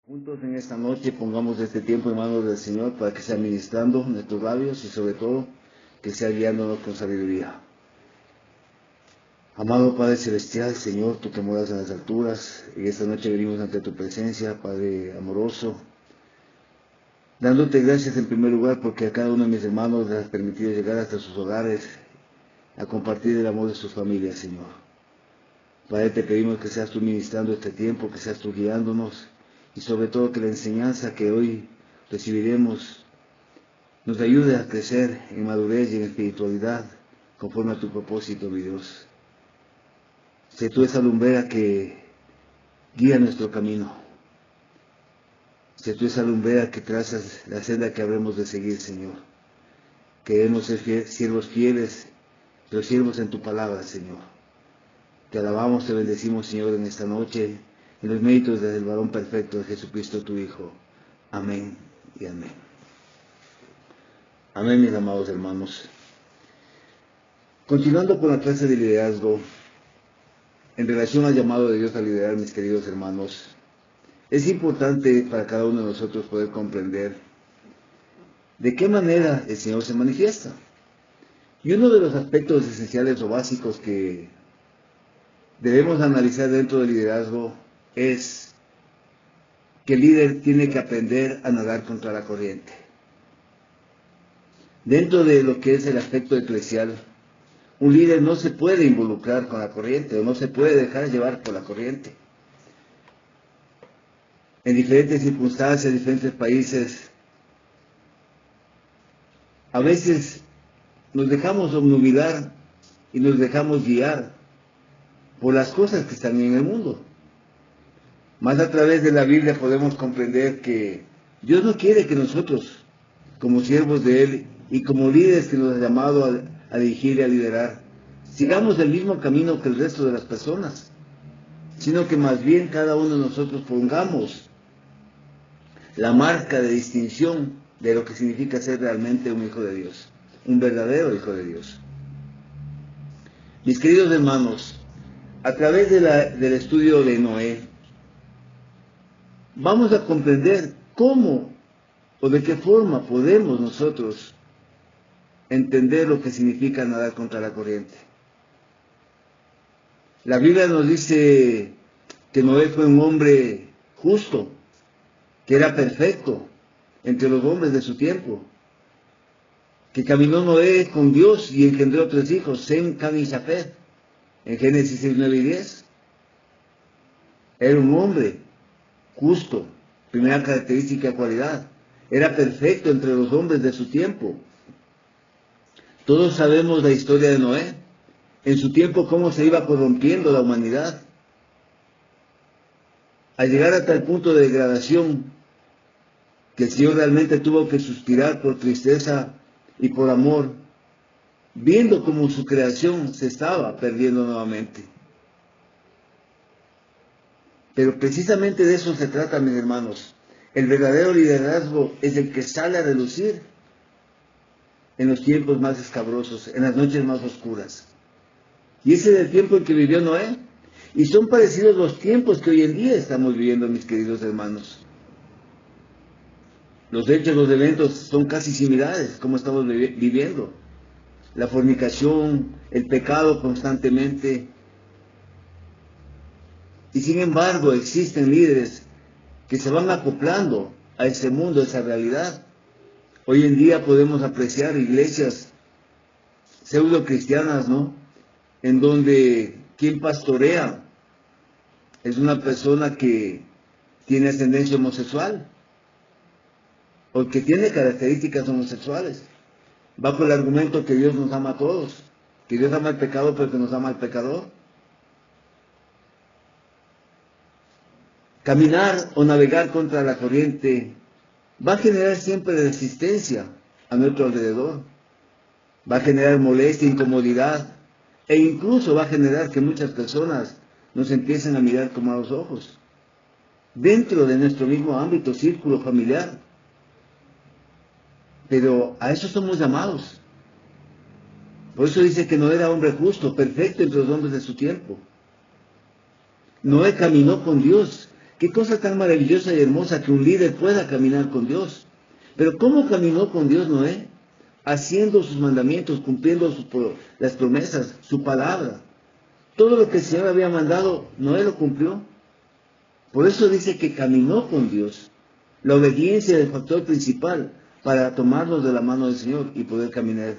Juntos en esta noche pongamos este tiempo en manos del Señor para que sea ministrando nuestros labios y sobre todo que sea guiándonos con sabiduría. Amado Padre Celestial, Señor, tú que moras en las alturas, en esta noche venimos ante tu presencia, Padre amoroso, dándote gracias en primer lugar porque a cada uno de mis hermanos les has permitido llegar hasta sus hogares a compartir el amor de sus familias, Señor. Padre, te pedimos que seas tú ministrando este tiempo, que seas tú guiándonos y sobre todo que la enseñanza que hoy recibiremos nos ayude a crecer en madurez y en espiritualidad conforme a tu propósito, mi Dios. Sé tú esa lumbrera que guía nuestro camino. Sé tú esa lumbrera que trazas la senda que habremos de seguir, Señor. Queremos ser siervos fieles, pero siervos en tu palabra, Señor. Te alabamos, te bendecimos, Señor, en esta noche, en los méritos del varón perfecto de Jesucristo, tu Hijo. Amén y amén. Amén, mis amados hermanos. Continuando con la clase de liderazgo, en relación al llamado de Dios a liderar, mis queridos hermanos, es importante para cada uno de nosotros poder comprender de qué manera el Señor se manifiesta. Y uno de los aspectos esenciales o básicos que debemos analizar dentro del liderazgo es que el líder tiene que aprender a nadar contra la corriente. Dentro de lo que es el aspecto eclesial, un líder no se puede involucrar con la corriente o no se puede dejar llevar por la corriente. En diferentes circunstancias, en diferentes países, a veces nos dejamos obnubilar y nos dejamos guiar por las cosas que están en el mundo. Más a través de la Biblia podemos comprender que Dios no quiere que nosotros, como siervos de Él y como líderes que nos ha llamado a dirigir y a liderar, sigamos el mismo camino que el resto de las personas, sino que más bien cada uno de nosotros pongamos la marca de distinción de lo que significa ser realmente un hijo de Dios, un verdadero hijo de Dios. Mis queridos hermanos, a través del estudio de Noé, vamos a comprender cómo o de qué forma podemos nosotros entender lo que significa nadar contra la corriente. La Biblia nos dice que Noé fue un hombre justo, que era perfecto entre los hombres de su tiempo, que caminó Noé con Dios y engendró 3 hijos, Sem, Cam y Jafet, en Génesis 6, 9 y 10. Era un hombre justo, primera característica, cualidad. Era perfecto entre los hombres de su tiempo. Todos sabemos la historia de Noé. En su tiempo, cómo se iba corrompiendo la humanidad. Al llegar a tal punto de degradación, que el Señor realmente tuvo que suspirar por tristeza y por amor, viendo cómo su creación se estaba perdiendo nuevamente. Pero precisamente de eso se trata, mis hermanos. El verdadero liderazgo es el que sale a relucir en los tiempos más escabrosos, en las noches más oscuras. Y ese es el tiempo en que vivió Noé. Y son parecidos los tiempos que hoy en día estamos viviendo, mis queridos hermanos. Los hechos, los eventos son casi similares, como estamos viviendo. La fornicación, el pecado constantemente. Y sin embargo existen líderes que se van acoplando a ese mundo, a esa realidad. Hoy en día podemos apreciar iglesias pseudo cristianas, ¿no? En donde quien pastorea es una persona que tiene ascendencia homosexual o que tiene características homosexuales, bajo el argumento que Dios nos ama a todos, que Dios ama al pecado pero que nos ama al pecador. Caminar o navegar contra la corriente va a generar siempre resistencia a nuestro alrededor, va a generar molestia, incomodidad, e incluso va a generar que muchas personas nos empiecen a mirar con malos ojos, dentro de nuestro mismo ámbito, círculo familiar. Pero a eso somos llamados. Por eso dice que Noé era hombre justo, perfecto entre los hombres de su tiempo. Noé caminó con Dios. Qué cosa tan maravillosa y hermosa que un líder pueda caminar con Dios. Pero ¿cómo caminó con Dios Noé? Haciendo sus mandamientos, cumpliendo las promesas, su palabra. Todo lo que el Señor había mandado, Noé lo cumplió. Por eso dice que caminó con Dios. La obediencia es el factor principal para tomarnos de la mano del Señor y poder caminar.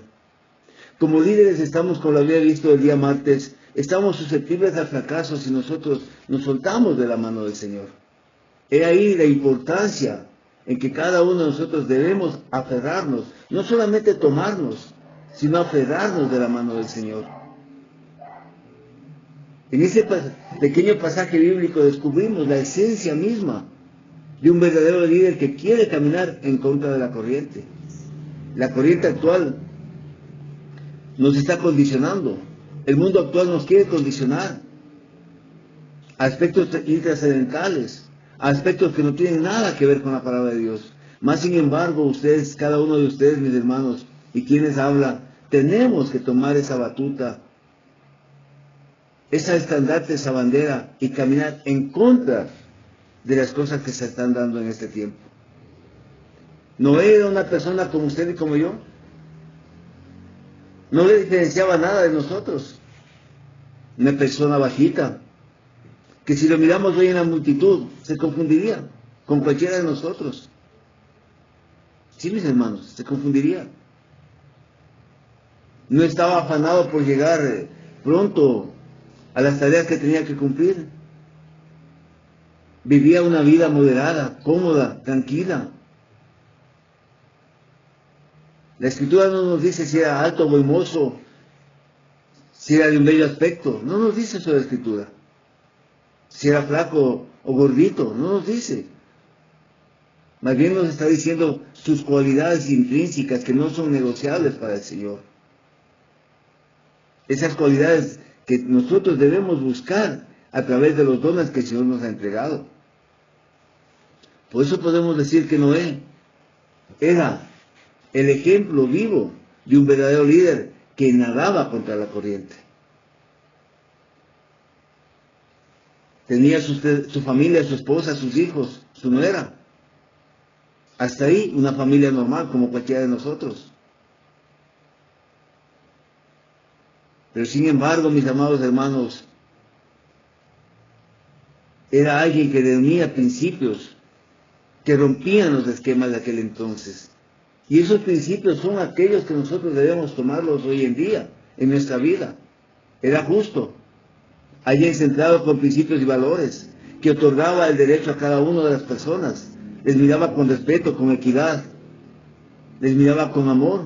Como líderes estamos, como lo había visto el día martes, estamos susceptibles al fracaso si nosotros nos soltamos de la mano del Señor. He ahí la importancia en que cada uno de nosotros debemos aferrarnos, no solamente tomarnos, sino aferrarnos de la mano del Señor. En ese pequeño pasaje bíblico descubrimos la esencia misma de un verdadero líder que quiere caminar en contra de la corriente. La corriente actual nos está condicionando. El mundo actual nos quiere condicionar a aspectos intrascendentales, a aspectos que no tienen nada que ver con la palabra de Dios. Más sin embargo, ustedes, cada uno de ustedes, mis hermanos, y quienes hablan, tenemos que tomar esa batuta, esa estandarte, esa bandera, y caminar en contra de las cosas que se están dando en este tiempo. Noé era una persona como usted y como yo. No le diferenciaba nada de nosotros. Una persona bajita, que si lo miramos hoy en la multitud, se confundiría con cualquiera de nosotros. Sí, mis hermanos, se confundiría. No estaba afanado por llegar pronto a las tareas que tenía que cumplir. Vivía una vida moderada, cómoda, tranquila. La Escritura no nos dice si era alto o hermoso, si era de un bello aspecto. No nos dice eso la Escritura. Si era flaco o gordito, no nos dice. Más bien nos está diciendo sus cualidades intrínsecas que no son negociables para el Señor. Esas cualidades que nosotros debemos buscar a través de los dones que el Señor nos ha entregado. Por eso podemos decir que Noé era el ejemplo vivo de un verdadero líder que nadaba contra la corriente. Tenía su familia, su esposa, sus hijos, su nuera. Hasta ahí una familia normal como cualquiera de nosotros. Pero sin embargo, mis amados hermanos, era alguien que reunía principios que rompían los esquemas de aquel entonces. Y esos principios son aquellos que nosotros debemos tomarlos hoy en día, en nuestra vida. Era justo, alguien centrado con principios y valores, que otorgaba el derecho a cada una de las personas, les miraba con respeto, con equidad, les miraba con amor.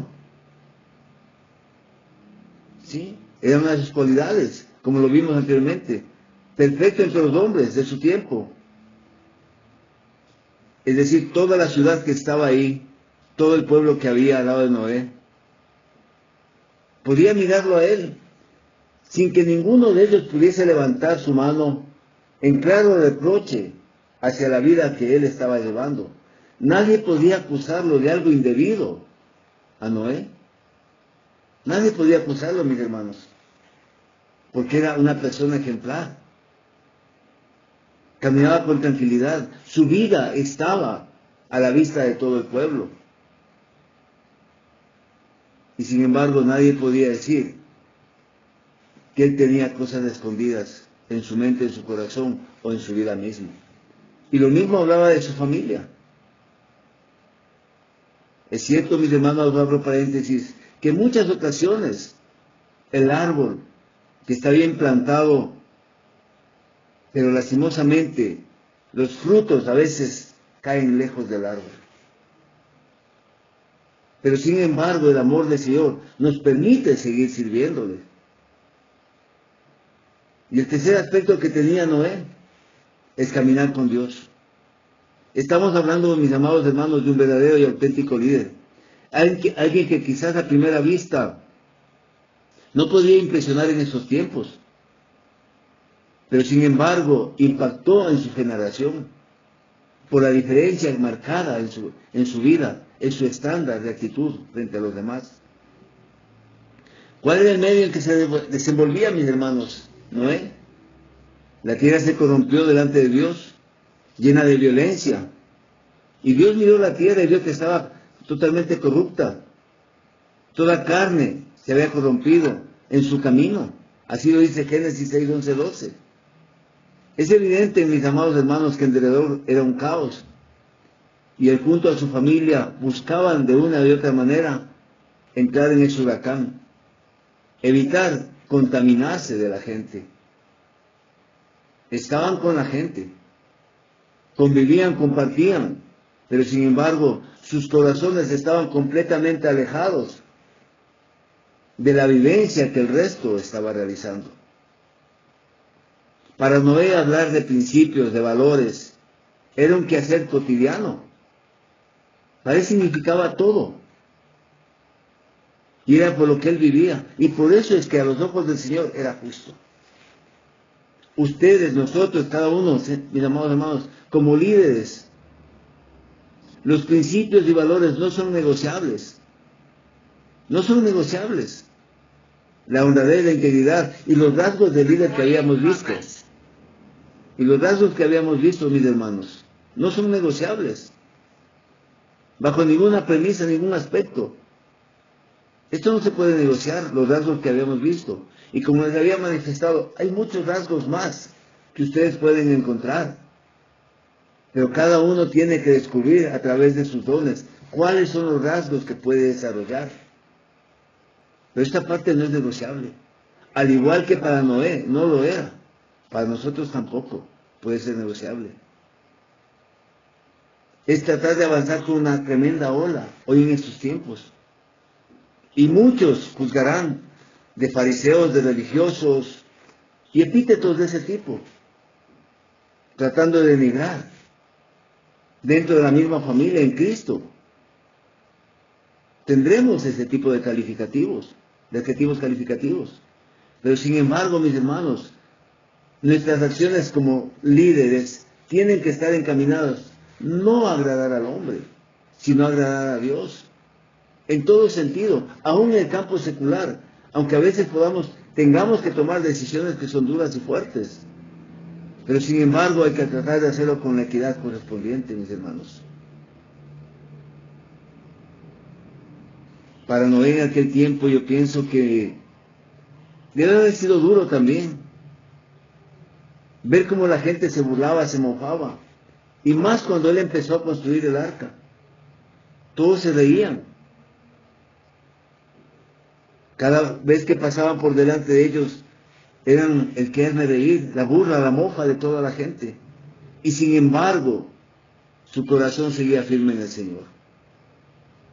¿Sí? Era una de sus cualidades, como lo vimos anteriormente. Perfecto entre los hombres de su tiempo. Es decir, toda la ciudad que estaba ahí, todo el pueblo que había al lado de Noé, podía mirarlo a él, sin que ninguno de ellos pudiese levantar su mano en claro reproche hacia la vida que él estaba llevando. Nadie podía acusarlo de algo indebido a Noé. Nadie podía acusarlo, mis hermanos, porque era una persona ejemplar. Caminaba con tranquilidad. Su vida estaba a la vista de todo el pueblo. Y sin embargo, nadie podía decir que él tenía cosas escondidas en su mente, en su corazón o en su vida misma. Y lo mismo hablaba de su familia. Es cierto, mis hermanos, abro paréntesis, que en muchas ocasiones el árbol que está bien plantado, pero lastimosamente los frutos a veces caen lejos del árbol. Pero sin embargo el amor del Señor nos permite seguir sirviéndole. Y el tercer aspecto que tenía Noé es caminar con Dios. Estamos hablando, mis amados hermanos, de un verdadero y auténtico líder. Alguien que quizás a primera vista no podía impresionar en esos tiempos, pero sin embargo impactó en su generación por la diferencia marcada en su vida, en su estándar de actitud frente a los demás. ¿Cuál era el medio en que se desenvolvía, mis hermanos? Noé. La tierra se corrompió delante de Dios. llena de violencia. Y Dios miró la tierra y vio que estaba totalmente corrupta. Toda carne se había corrompido en su camino. Así lo dice Génesis 6, 11, 12. Es evidente, mis amados hermanos, que en derredor era un caos. Y él junto a su familia buscaban de una y otra manera entrar en ese huracán, evitar contaminarse de la gente. Estaban con la gente, convivían, compartían, pero sin embargo sus corazones estaban completamente alejados de la vivencia que el resto estaba realizando. Para Noé, hablar de principios, de valores, era un quehacer cotidiano. Para él significaba todo. Y era por lo que él vivía. Y por eso es que a los ojos del Señor era justo. Ustedes, nosotros, cada uno, mis amados hermanos, como líderes, los principios y valores no son negociables. No son negociables. La honradez, la integridad y los rasgos del líder que habíamos visto. Y los rasgos que habíamos visto, mis hermanos, no son negociables. Bajo ninguna premisa, ningún aspecto. Esto no se puede negociar, los rasgos que habíamos visto. Y como les había manifestado, hay muchos rasgos más que ustedes pueden encontrar. Pero cada uno tiene que descubrir a través de sus dones cuáles son los rasgos que puede desarrollar. Pero esta parte no es negociable. Al igual que para Noé, no lo era. Para nosotros tampoco puede ser negociable. Es tratar de avanzar con una tremenda ola hoy en estos tiempos. Y muchos juzgarán de fariseos, de religiosos y epítetos de ese tipo, tratando de denigrar dentro de la misma familia en Cristo. Tendremos ese tipo de calificativos, de adjetivos calificativos. Pero sin embargo, mis hermanos, nuestras acciones como líderes tienen que estar encaminadas no a agradar al hombre, sino a agradar a Dios. En todo sentido, aún en el campo secular, aunque a veces tengamos que tomar decisiones que son duras y fuertes. Pero sin embargo hay que tratar de hacerlo con la equidad correspondiente, mis hermanos. Para Noé en aquel tiempo yo pienso que debe haber sido duro también. Ver cómo la gente se burlaba, se mofaba. Y más cuando él empezó a construir el arca. Todos se reían. Cada vez que pasaban por delante de ellos, eran el que hazme reír, la burla, la mofa de toda la gente. Y sin embargo, su corazón seguía firme en el Señor.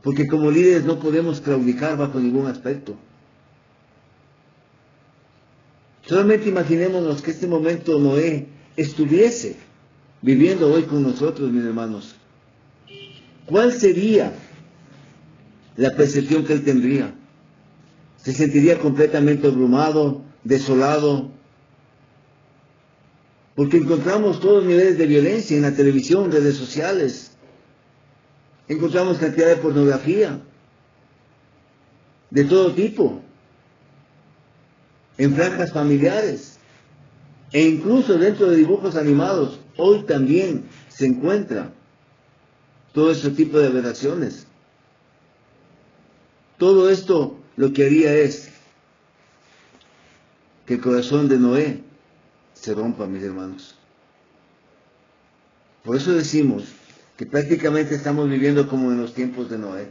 Porque como líderes no podemos claudicar bajo ningún aspecto. Solamente imaginémonos que este momento Noé estuviese viviendo hoy con nosotros, mis hermanos. ¿Cuál sería la percepción que él tendría? Se sentiría completamente abrumado, desolado, porque encontramos todos niveles de violencia en la televisión, redes sociales. Encontramos cantidad de pornografía, de todo tipo, en franjas familiares, e incluso dentro de dibujos animados. Hoy también se encuentra todo ese tipo de aberraciones. Todo esto lo que haría es que el corazón de Noé se rompa, mis hermanos. Por eso decimos que prácticamente estamos viviendo como en los tiempos de Noé.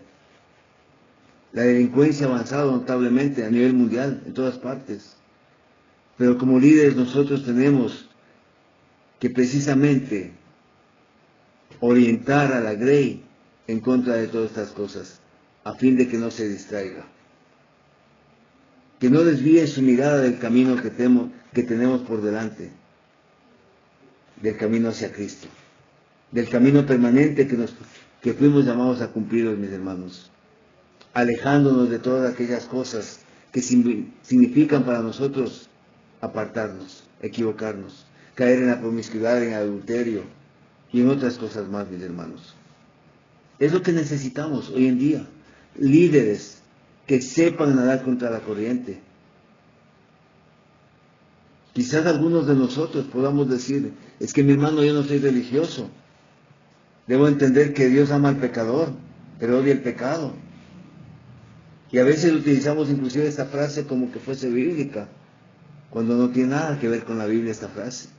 La delincuencia ha avanzado notablemente a nivel mundial, en todas partes. Pero como líderes nosotros tenemos que precisamente orientar a la Grey en contra de todas estas cosas, a fin de que no se distraiga. Que no desvíe su mirada del camino que tenemos por delante, del camino hacia Cristo, del camino permanente que fuimos llamados a cumplir, mis hermanos, alejándonos de todas aquellas cosas que significan para nosotros apartarnos, equivocarnos, caer en la promiscuidad, en el adulterio y en otras cosas más, mis hermanos. Es lo que necesitamos hoy en día, líderes que sepan nadar contra la corriente. Quizás algunos de nosotros podamos decir, es que mi hermano, yo no soy religioso. Debo entender que Dios ama al pecador, pero odia el pecado. Y a veces utilizamos inclusive esta frase como que fuese bíblica, cuando no tiene nada que ver con la Biblia esta frase.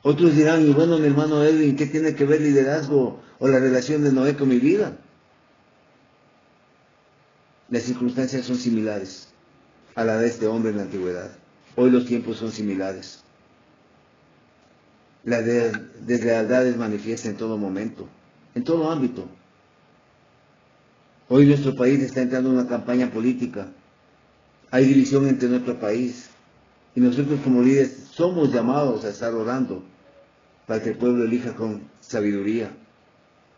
Otros dirán, y bueno, mi hermano Edwin, ¿qué tiene que ver liderazgo o la relación de Noé con mi vida? Las circunstancias son similares a la de este hombre en la antigüedad. Hoy los tiempos son similares. La deslealtad es manifiesta en todo momento, en todo ámbito. Hoy nuestro país está entrando en una campaña política. Hay división entre nuestro país. Y nosotros como líderes somos llamados a estar orando para que el pueblo elija con sabiduría,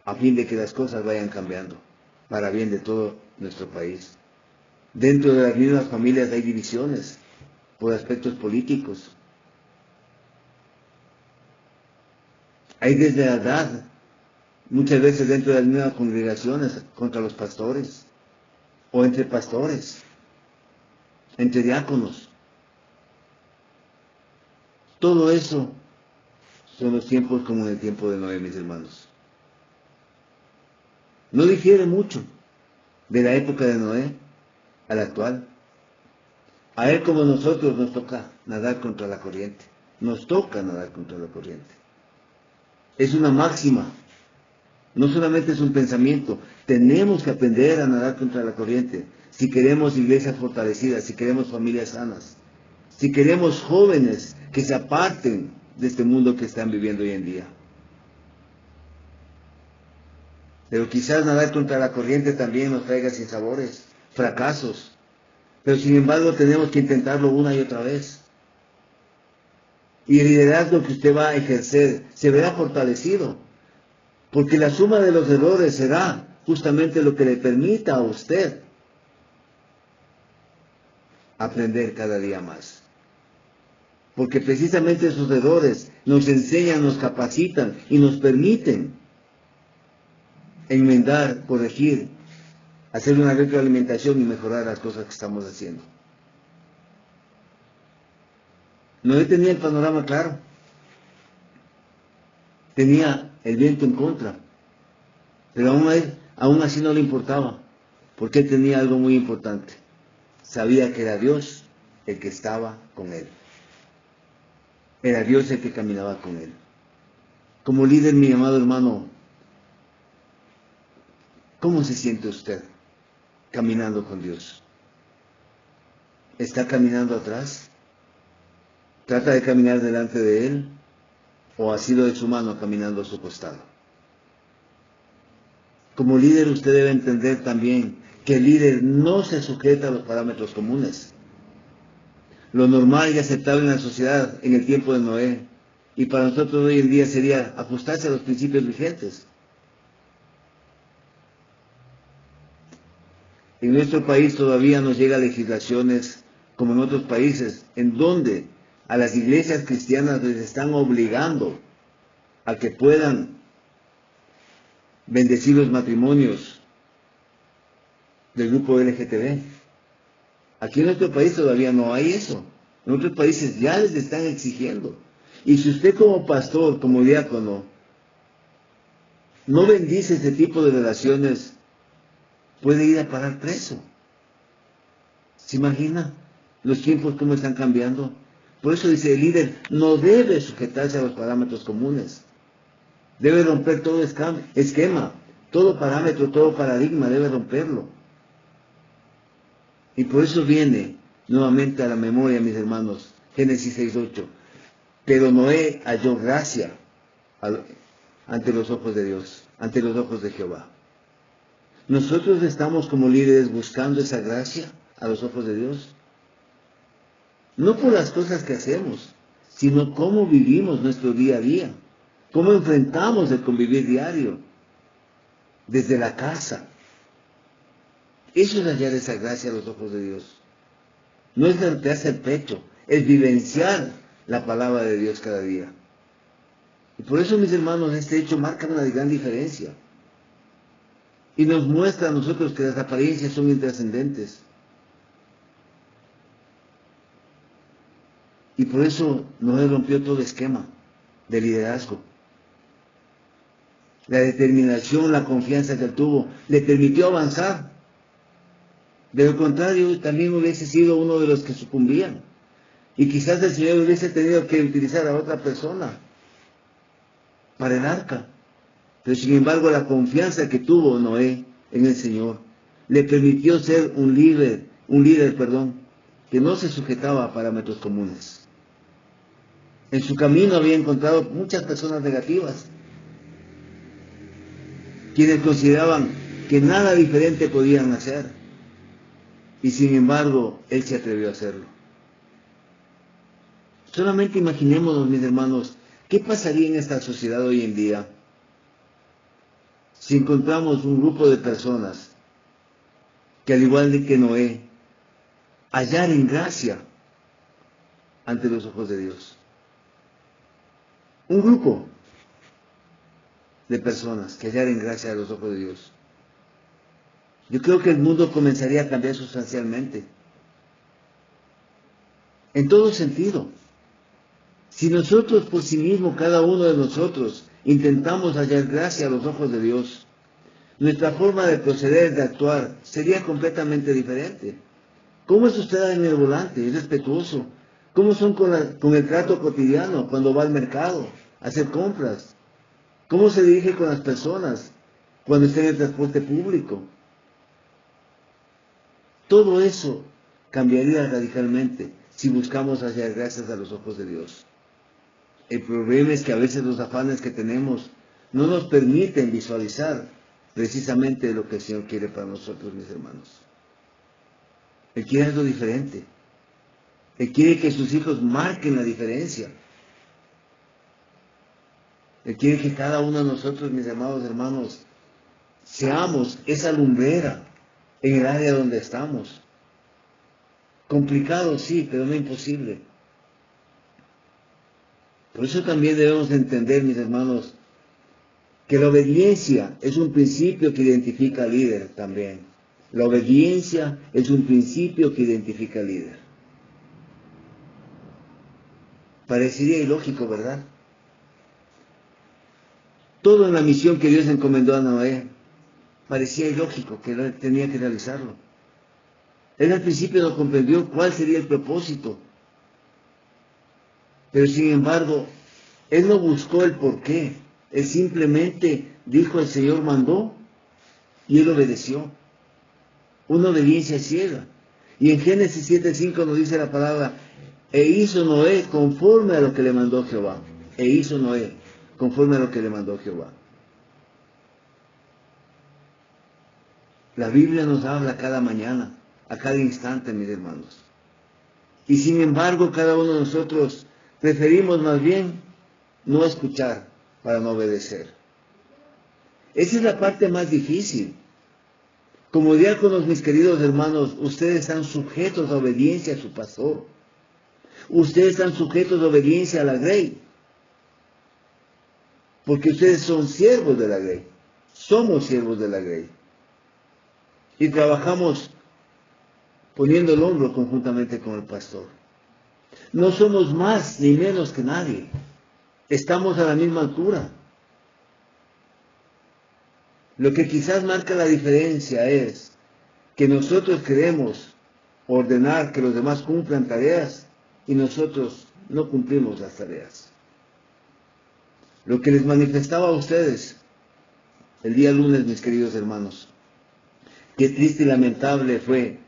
a fin de que las cosas vayan cambiando, para bien de todo nuestro país. Dentro de las mismas familias hay divisiones por aspectos políticos. Hay deslealtad, muchas veces dentro de las mismas congregaciones, contra los pastores, o entre pastores, entre diáconos. Todo eso son los tiempos como en el tiempo de Noé, mis hermanos. No difiere mucho de la época de Noé a la actual. A él como nosotros nos toca nadar contra la corriente. Nos toca nadar contra la corriente. Es una máxima. No solamente es un pensamiento. Tenemos que aprender a nadar contra la corriente. Si queremos iglesias fortalecidas, si queremos familias sanas, si queremos jóvenes que se aparten de este mundo que están viviendo hoy en día. Pero quizás nadar contra la corriente también nos traiga sinsabores, fracasos. Pero sin embargo tenemos que intentarlo una y otra vez. Y el liderazgo que usted va a ejercer se verá fortalecido. Porque la suma de los errores será justamente lo que le permita a usted aprender cada día más. Porque precisamente esos errores nos enseñan, nos capacitan y nos permiten enmendar, corregir, hacer una retroalimentación y mejorar las cosas que estamos haciendo. Noé tenía el panorama claro. Tenía el viento en contra. Pero aún así no le importaba. Porque él tenía algo muy importante. Sabía que era Dios el que estaba con él. Era Dios el que caminaba con él. Como líder, mi amado hermano, ¿cómo se siente usted caminando con Dios? ¿Está caminando atrás? ¿Trata de caminar delante de Él? ¿O ha sido de su mano caminando a su costado? Como líder usted debe entender también que el líder no se sujeta a los parámetros comunes. Lo normal y aceptable en la sociedad en el tiempo de Noé y para nosotros hoy en día sería ajustarse a los principios vigentes. En nuestro país todavía nos llegan legislaciones como en otros países en donde a las iglesias cristianas les están obligando a que puedan bendecir los matrimonios del grupo LGTB. Aquí en nuestro país todavía no hay eso. En otros países ya les están exigiendo. Y si usted como pastor, como diácono, no bendice este tipo de relaciones, puede ir a parar preso. ¿Se imagina los tiempos cómo están cambiando? Por eso dice, el líder no debe sujetarse a los parámetros comunes. Debe romper todo esquema, todo parámetro, todo paradigma, debe romperlo. Y por eso viene nuevamente a la memoria, mis hermanos, Génesis 6:8. Pero Noé halló gracia ante los ojos de Dios, ante los ojos de Jehová. Nosotros estamos como líderes buscando esa gracia a los ojos de Dios. No por las cosas que hacemos, sino cómo vivimos nuestro día a día. Cómo enfrentamos el convivir diario. Desde la casa. Eso es hallar esa gracia a los ojos de Dios. No es golpearse el pecho, es vivenciar la palabra de Dios cada día. Y por eso, mis hermanos, este hecho marca una gran diferencia. Y nos muestra a nosotros que las apariencias son intrascendentes. Y por eso Noé rompió todo esquema de liderazgo. La determinación, la confianza que tuvo, le permitió avanzar. De lo contrario, también hubiese sido uno de los que sucumbían. Y quizás el Señor hubiese tenido que utilizar a otra persona para el arca. Pero sin embargo, la confianza que tuvo Noé en el Señor le permitió ser un líder, que no se sujetaba a parámetros comunes. En su camino había encontrado muchas personas negativas, quienes consideraban que nada diferente podían hacer. Y sin embargo, él se atrevió a hacerlo. Solamente imaginémonos, mis hermanos, ¿qué pasaría en esta sociedad hoy en día si encontramos un grupo de personas que, al igual que Noé, hallaren gracia ante los ojos de Dios? Un grupo de personas que hallaren gracia a los ojos de Dios. Yo creo que el mundo comenzaría a cambiar sustancialmente. En todo sentido. Si nosotros por sí mismos, cada uno de nosotros, intentamos hallar gracia a los ojos de Dios, nuestra forma de proceder, de actuar, sería completamente diferente. ¿Cómo es usted en el volante? ¿Es respetuoso? ¿Cómo son con el trato cotidiano cuando va al mercado a hacer compras? ¿Cómo se dirige con las personas cuando está en el transporte público? Todo eso cambiaría radicalmente si buscamos hallar gracias a los ojos de Dios. El problema es que a veces los afanes que tenemos no nos permiten visualizar precisamente lo que el Señor quiere para nosotros, mis hermanos. Él quiere algo diferente. Él quiere que sus hijos marquen la diferencia. Él quiere que cada uno de nosotros, mis amados hermanos, seamos esa lumbrera en el área donde estamos. Complicado, sí, pero no imposible. Por eso también debemos entender, mis hermanos, que la obediencia es un principio que identifica al líder también. La obediencia es un principio que identifica al líder. Parecería ilógico, ¿verdad? Todo en la misión que Dios encomendó a Noé parecía ilógico que él tenía que realizarlo. Él al principio no comprendió cuál sería el propósito. Pero sin embargo, él no buscó el porqué. Él simplemente dijo: el Señor mandó, y él obedeció. Una obediencia ciega. Y en Génesis 7:5 nos dice la palabra: e hizo Noé conforme a lo que le mandó Jehová. E hizo Noé conforme a lo que le mandó Jehová. La Biblia nos habla cada mañana, a cada instante, mis hermanos. Y sin embargo, cada uno de nosotros preferimos más bien no escuchar para no obedecer. Esa es la parte más difícil. Como diáconos, mis queridos hermanos, ustedes están sujetos a obediencia a su pastor. Ustedes están sujetos a obediencia a la grey. Porque ustedes son siervos de la grey. Somos siervos de la grey. Y trabajamos poniendo el hombro conjuntamente con el pastor. No somos más ni menos que nadie. Estamos a la misma altura. Lo que quizás marca la diferencia es que nosotros queremos ordenar que los demás cumplan tareas y nosotros no cumplimos las tareas. Lo que les manifestaba a ustedes el día lunes, mis queridos hermanos, qué triste y lamentable fue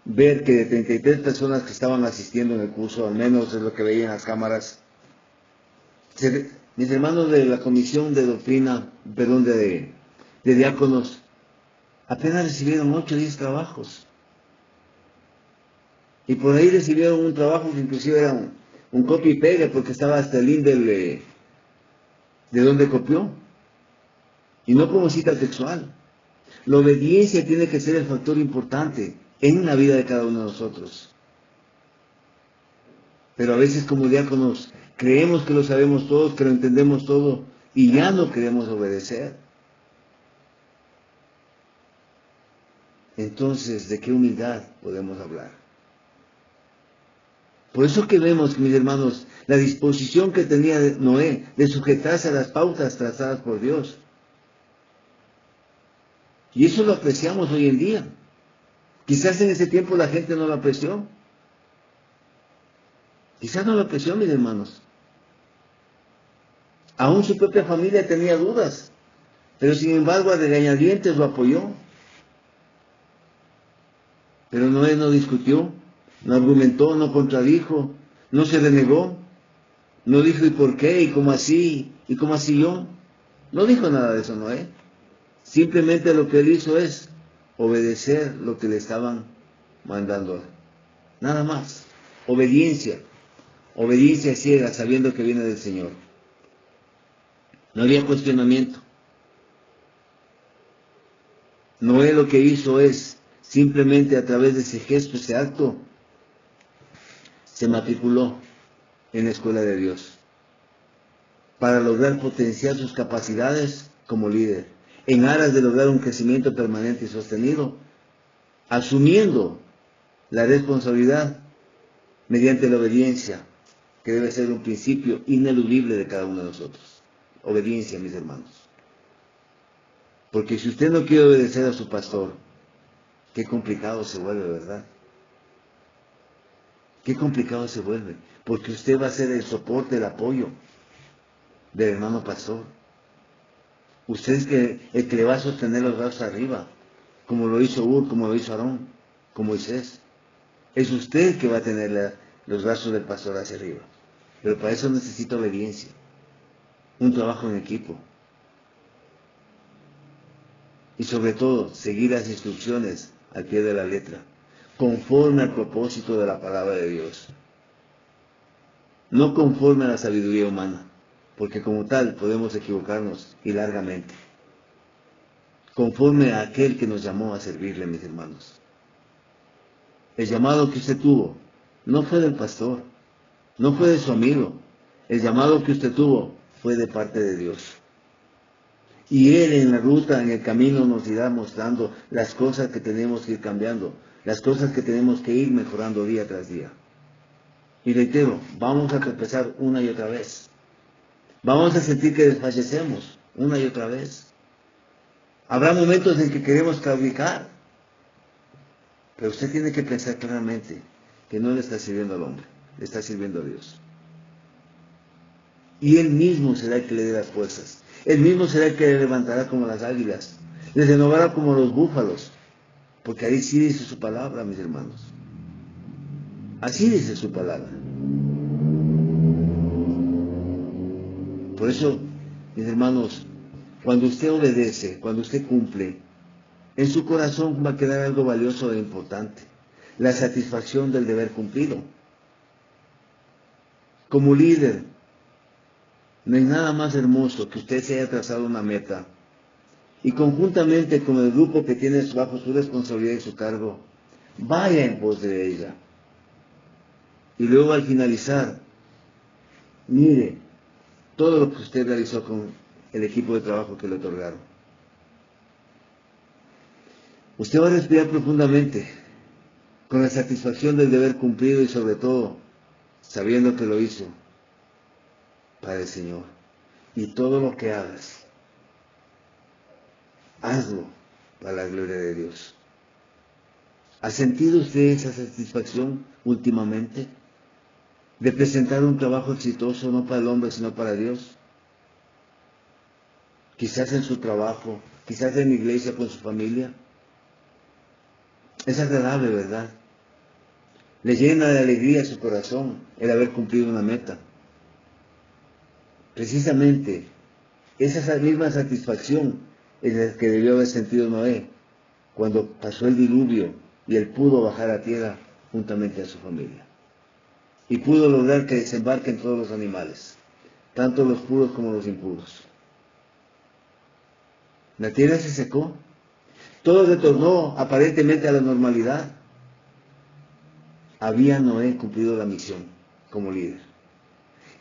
ver que de 33 personas que estaban asistiendo en el curso, al menos es lo que veían las cámaras, mis hermanos de la comisión de doctrina, de diáconos, apenas recibieron 8 o 10 trabajos. Y por ahí recibieron un trabajo que inclusive era un copy y pegue, porque estaba hasta el link de donde copió. Y no como cita textual. La obediencia tiene que ser el factor importante en la vida de cada uno de nosotros. Pero a veces como diáconos creemos que lo sabemos todos, que lo entendemos todo, y ya no queremos obedecer. Entonces, ¿de qué humildad podemos hablar? Por eso que vemos, mis hermanos, la disposición que tenía Noé de sujetarse a las pautas trazadas por Dios. Y eso lo apreciamos hoy en día. Quizás en ese tiempo la gente no lo apreció. Quizás no lo apreció, mis hermanos. Aún su propia familia tenía dudas, pero sin embargo a regañadientes lo apoyó. Pero Noé no discutió, no argumentó, no contradijo, no se renegó, no dijo ¿y por qué? ¿Y cómo así? ¿Y cómo así yo? No dijo nada de eso Noé. Simplemente lo que él hizo es obedecer lo que le estaban mandando. Nada más. Obediencia. Obediencia ciega, sabiendo que viene del Señor. No había cuestionamiento. Noé lo que hizo es, simplemente a través de ese gesto, ese acto, se matriculó en la escuela de Dios para lograr potenciar sus capacidades como líder, en aras de lograr un crecimiento permanente y sostenido, asumiendo la responsabilidad mediante la obediencia, que debe ser un principio ineludible de cada uno de nosotros. Obediencia, mis hermanos. Porque si usted no quiere obedecer a su pastor, qué complicado se vuelve, ¿verdad? Qué complicado se vuelve, porque usted va a ser el soporte, el apoyo del hermano pastor. Usted es el que le va a sostener los brazos arriba, como lo hizo Ur, como lo hizo Aarón, como Moisés. Es usted el que va a tener los brazos del pastor hacia arriba. Pero para eso necesita obediencia, un trabajo en equipo. Y sobre todo, seguir las instrucciones al pie de la letra, conforme al propósito de la palabra de Dios. No conforme a la sabiduría humana, porque como tal podemos equivocarnos y largamente. Conforme a aquel que nos llamó a servirle, mis hermanos. El llamado que usted tuvo no fue del pastor, no fue de su amigo. El llamado que usted tuvo fue de parte de Dios. Y Él en la ruta, en el camino, nos irá mostrando las cosas que tenemos que ir cambiando, las cosas que tenemos que ir mejorando día tras día. Y reitero, vamos a tropezar una y otra vez. Vamos a sentir que desfallecemos una y otra vez. Habrá momentos en que queremos claudicar. Pero usted tiene que pensar claramente que no le está sirviendo al hombre, le está sirviendo a Dios. Y Él mismo será el que le dé las fuerzas. Él mismo será el que le levantará como las águilas, le renovará como los búfalos. Porque ahí sí dice su palabra, mis hermanos. Así dice su palabra. Por eso, mis hermanos, cuando usted obedece, cuando usted cumple, en su corazón va a quedar algo valioso e importante. La satisfacción del deber cumplido. Como líder, no hay nada más hermoso que usted se haya trazado una meta y conjuntamente con el grupo que tiene bajo su responsabilidad y su cargo, vaya en pos de ella. Y luego al finalizar, mire todo lo que usted realizó con el equipo de trabajo que le otorgaron. Usted va a respirar profundamente, con la satisfacción del deber cumplido y sobre todo, sabiendo que lo hizo para el Señor. Y todo lo que hagas, hazlo para la gloria de Dios. ¿Ha sentido usted esa satisfacción últimamente? De presentar un trabajo exitoso no para el hombre sino para Dios. Quizás en su trabajo, quizás en la iglesia con su familia. Es agradable, ¿verdad? Le llena de alegría su corazón el haber cumplido una meta. Precisamente, esa misma satisfacción es la que debió haber sentido Noé cuando pasó el diluvio y él pudo bajar a tierra juntamente a su familia. Y pudo lograr que desembarquen todos los animales, tanto los puros como los impuros. La tierra se secó, todo retornó aparentemente a la normalidad. Había Noé cumplido la misión como líder.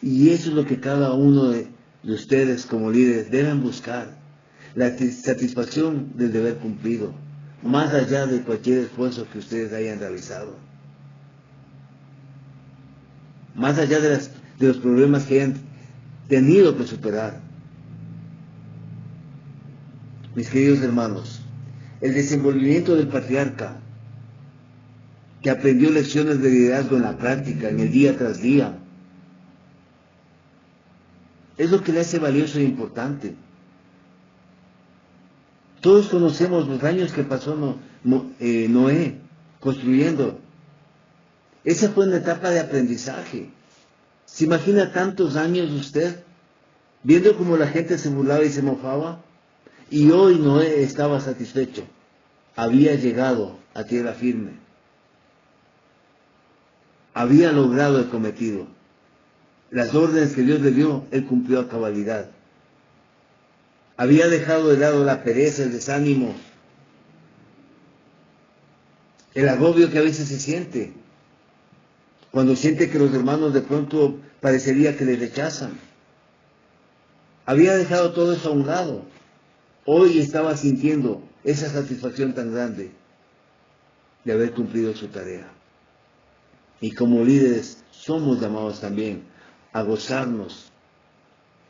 Y eso es lo que cada uno de ustedes como líderes deben buscar, la satisfacción del deber cumplido, más allá de cualquier esfuerzo que ustedes hayan realizado. más allá de los problemas que hayan tenido que superar. Mis queridos hermanos, el desenvolvimiento del patriarca, que aprendió lecciones de liderazgo en la práctica, en el día tras día, es lo que le hace valioso e importante. Todos conocemos los años que pasó Noé construyendo. Esa fue una etapa de aprendizaje. ¿Se imagina tantos años usted viendo cómo la gente se burlaba y se mofaba? Y hoy Noé estaba satisfecho. Había llegado a tierra firme. Había logrado el cometido. Las órdenes que Dios le dio, él cumplió a cabalidad. Había dejado de lado la pereza, el desánimo, el agobio que a veces se siente, cuando siente que los hermanos de pronto parecería que le rechazan. Había dejado todo eso a un lado. Hoy estaba sintiendo esa satisfacción tan grande de haber cumplido su tarea. Y como líderes somos llamados también a gozarnos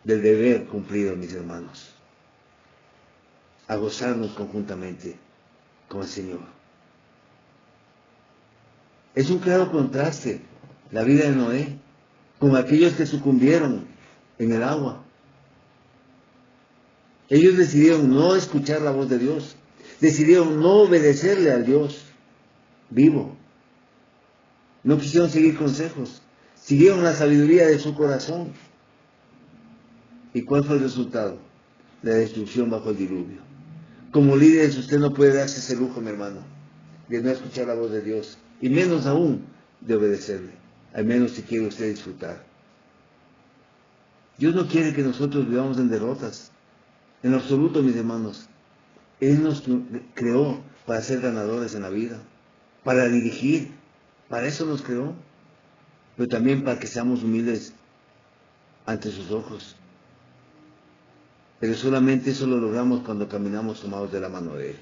del deber cumplido, mis hermanos. A gozarnos conjuntamente con el Señor. Es un claro contraste la vida de Noé con aquellos que sucumbieron en el agua. Ellos decidieron no escuchar la voz de Dios, decidieron no obedecerle al Dios vivo. No quisieron seguir consejos, siguieron la sabiduría de su corazón. ¿Y cuál fue el resultado? La destrucción bajo el diluvio. Como líderes usted no puede darse ese lujo, mi hermano, de no escuchar la voz de Dios, y menos aún de obedecerle, al menos si quiere usted disfrutar. Dios no quiere que nosotros vivamos en derrotas, en absoluto, mis hermanos. Él nos creó para ser ganadores en la vida, para dirigir, para eso nos creó, pero también para que seamos humildes ante sus ojos. Pero solamente eso lo logramos cuando caminamos tomados de la mano de Él.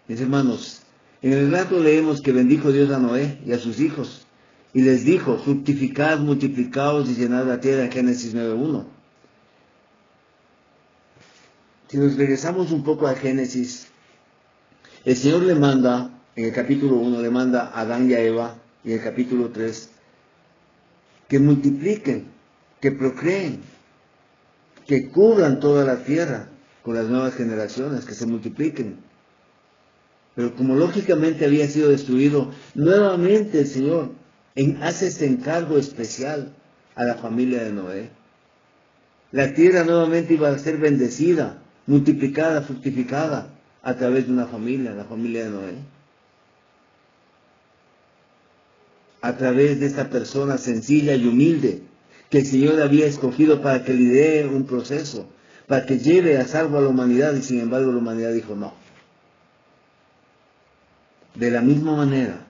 Mis hermanos, en el relato leemos que bendijo Dios a Noé y a sus hijos, y les dijo, fructificad, multiplicaos y llenad la tierra, en Génesis 9:1. Si nos regresamos un poco a Génesis, el Señor le manda, en el capítulo 1, le manda a Adán y a Eva, y en el capítulo 3, que multipliquen, que procreen, que cubran toda la tierra con las nuevas generaciones, que se multipliquen. Pero como lógicamente había sido destruido, nuevamente el Señor hace este encargo especial a la familia de Noé. La tierra nuevamente iba a ser bendecida, multiplicada, fructificada a través de una familia, la familia de Noé. A través de esta persona sencilla y humilde que el Señor había escogido para que lidere un proceso, para que lleve a salvo a la humanidad, y sin embargo la humanidad dijo no. De la misma manera,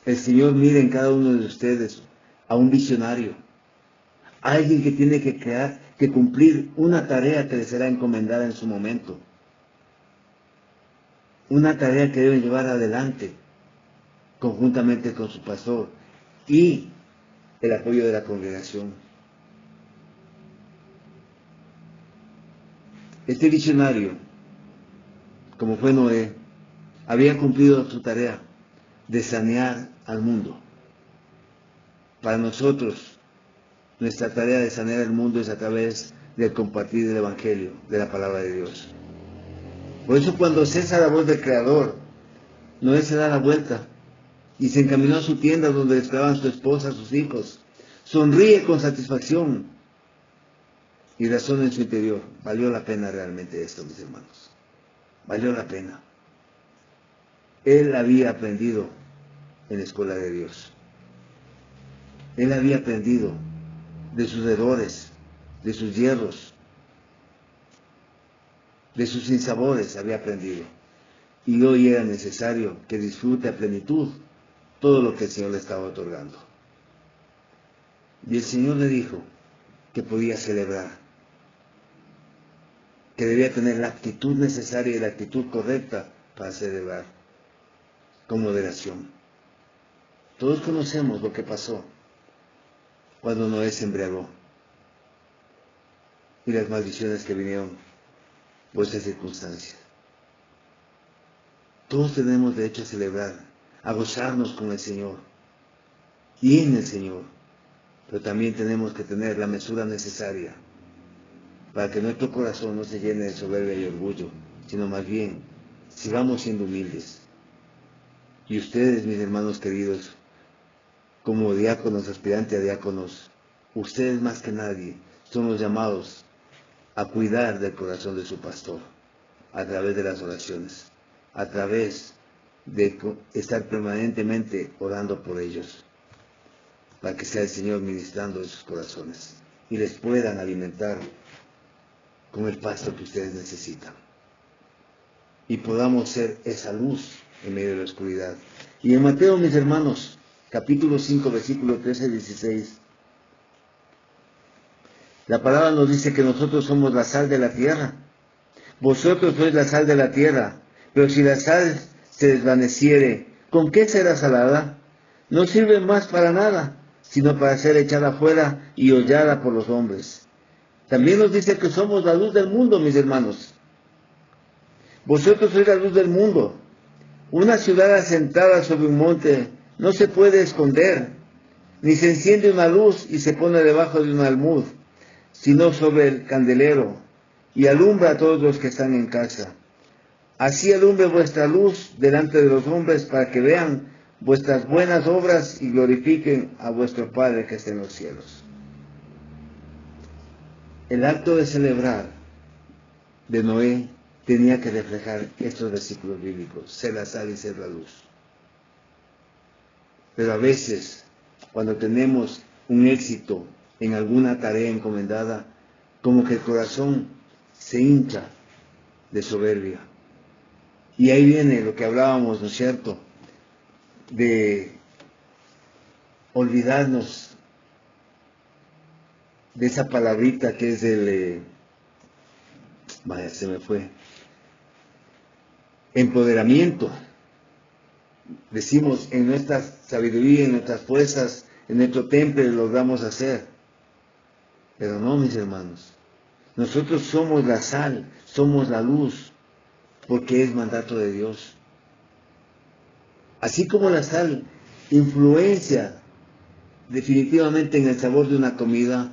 el Señor mira en cada uno de ustedes a un visionario, a alguien que tiene que cumplir una tarea que le será encomendada en su momento, una tarea que deben llevar adelante conjuntamente con su pastor y el apoyo de la congregación. Este visionario, como fue Noé, había cumplido su tarea de sanear al mundo. Para nosotros, nuestra tarea de sanear el mundo es a través del compartir del Evangelio, de la palabra de Dios. Por eso cuando cesa la voz del Creador, Noé se da la vuelta y se encaminó a su tienda donde esperaban su esposa, sus hijos. Sonríe con satisfacción y razona en su interior. Valió la pena realmente esto, mis hermanos. Valió la pena. Él había aprendido en la escuela de Dios. Él había aprendido de sus errores, de sus hierros, de sus sinsabores, había aprendido. Y hoy era necesario que disfrute a plenitud todo lo que el Señor le estaba otorgando. Y el Señor le dijo que podía celebrar, que debía tener la actitud necesaria y la actitud correcta para celebrar, con moderación. Todos conocemos lo que pasó cuando Noé se embriagó y las maldiciones que vinieron por esas circunstancias. Todos tenemos derecho a celebrar, a gozarnos con el Señor y en el Señor, pero también tenemos que tener la mesura necesaria para que nuestro corazón no se llene de soberbia y orgullo, sino más bien sigamos siendo humildes. Y ustedes, mis hermanos queridos, como diáconos, aspirantes a diáconos, ustedes más que nadie son los llamados a cuidar del corazón de su pastor a través de las oraciones, a través de estar permanentemente orando por ellos, para que sea el Señor ministrando en sus corazones y les puedan alimentar con el pasto que ustedes necesitan. Y podamos ser esa luz en medio de la oscuridad. Y en Mateo, mis hermanos, capítulo 5, versículo 13 y 16, la palabra nos dice que nosotros somos la sal de la tierra. Vosotros sois la sal de la tierra, pero si la sal se desvaneciere, ¿con qué será salada? No sirve más para nada, sino para ser echada fuera y hollada por los hombres. También nos dice que somos la luz del mundo, mis hermanos. Vosotros sois la luz del mundo. Una ciudad asentada sobre un monte no se puede esconder, ni se enciende una luz y se pone debajo de un almud, sino sobre el candelero, y alumbra a todos los que están en casa. Así alumbre vuestra luz delante de los hombres, para que vean vuestras buenas obras y glorifiquen a vuestro Padre que está en los cielos. El acto de celebrar de Noé tenía que reflejar estos versículos bíblicos: ser la sal y ser la luz. Pero a veces, cuando tenemos un éxito en alguna tarea encomendada, como que el corazón se hincha de soberbia. Y ahí viene lo que hablábamos, ¿no es cierto?, de olvidarnos de esa palabrita que es el, se me fue, empoderamiento. Decimos, en nuestra sabiduría, en nuestras fuerzas, en nuestro temple lo logramos hacer. Pero no, mis hermanos. Nosotros somos la sal, somos la luz, porque es mandato de Dios. Así como la sal influencia definitivamente en el sabor de una comida,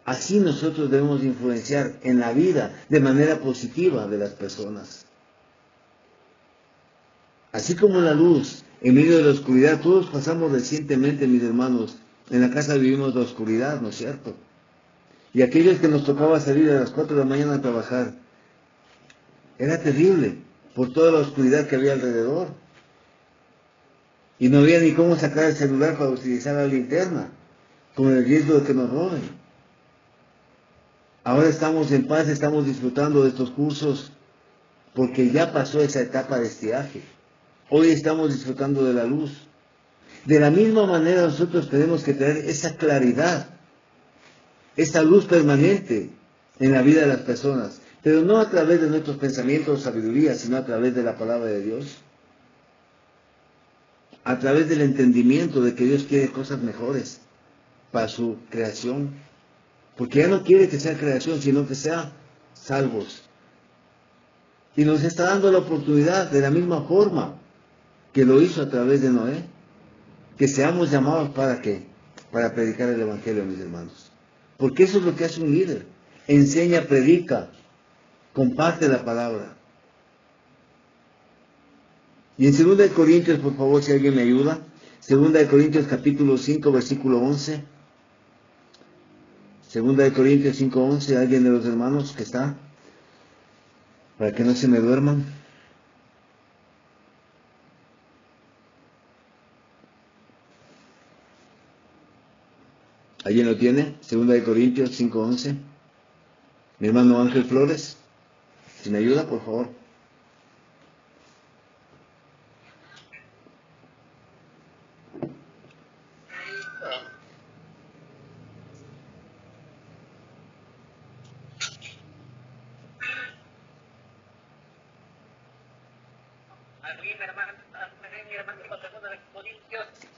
así nosotros debemos influenciar en la vida de manera positiva de las personas. Así como la luz en medio de la oscuridad, todos pasamos recientemente, mis hermanos, en la casa vivimos la oscuridad, ¿no es cierto? Y aquellos que nos tocaba salir a las 4 de la mañana a trabajar, era terrible por toda la oscuridad que había alrededor. Y no había ni cómo sacar el celular para utilizar la linterna, con el riesgo de que nos roben. Ahora estamos en paz, estamos disfrutando de estos cursos, porque ya pasó esa etapa de estiaje. Hoy estamos disfrutando de la luz. De la misma manera nosotros tenemos que tener esa claridad, esa luz permanente en la vida de las personas, pero no a través de nuestros pensamientos o sabiduría, sino a través de la palabra de Dios, a través del entendimiento de que Dios quiere cosas mejores para su creación, porque ya no quiere que sea creación, sino que sea salvos. Y nos está dando la oportunidad de la misma forma que lo hizo a través de Noé, que seamos llamados ¿para qué? Para predicar el Evangelio, mis hermanos. Porque eso es lo que hace un líder. Enseña, predica, comparte la palabra. Y en 2 Corintios, por favor, si alguien me ayuda, 2 Corintios capítulo 5, versículo 11. 2 Corintios 5, 11, alguien de los hermanos que está, para que no se me duerman. ¿Alguien lo tiene? 2 Corintios 5, 11. Mi hermano Ángel Flores, si me ayuda, por favor.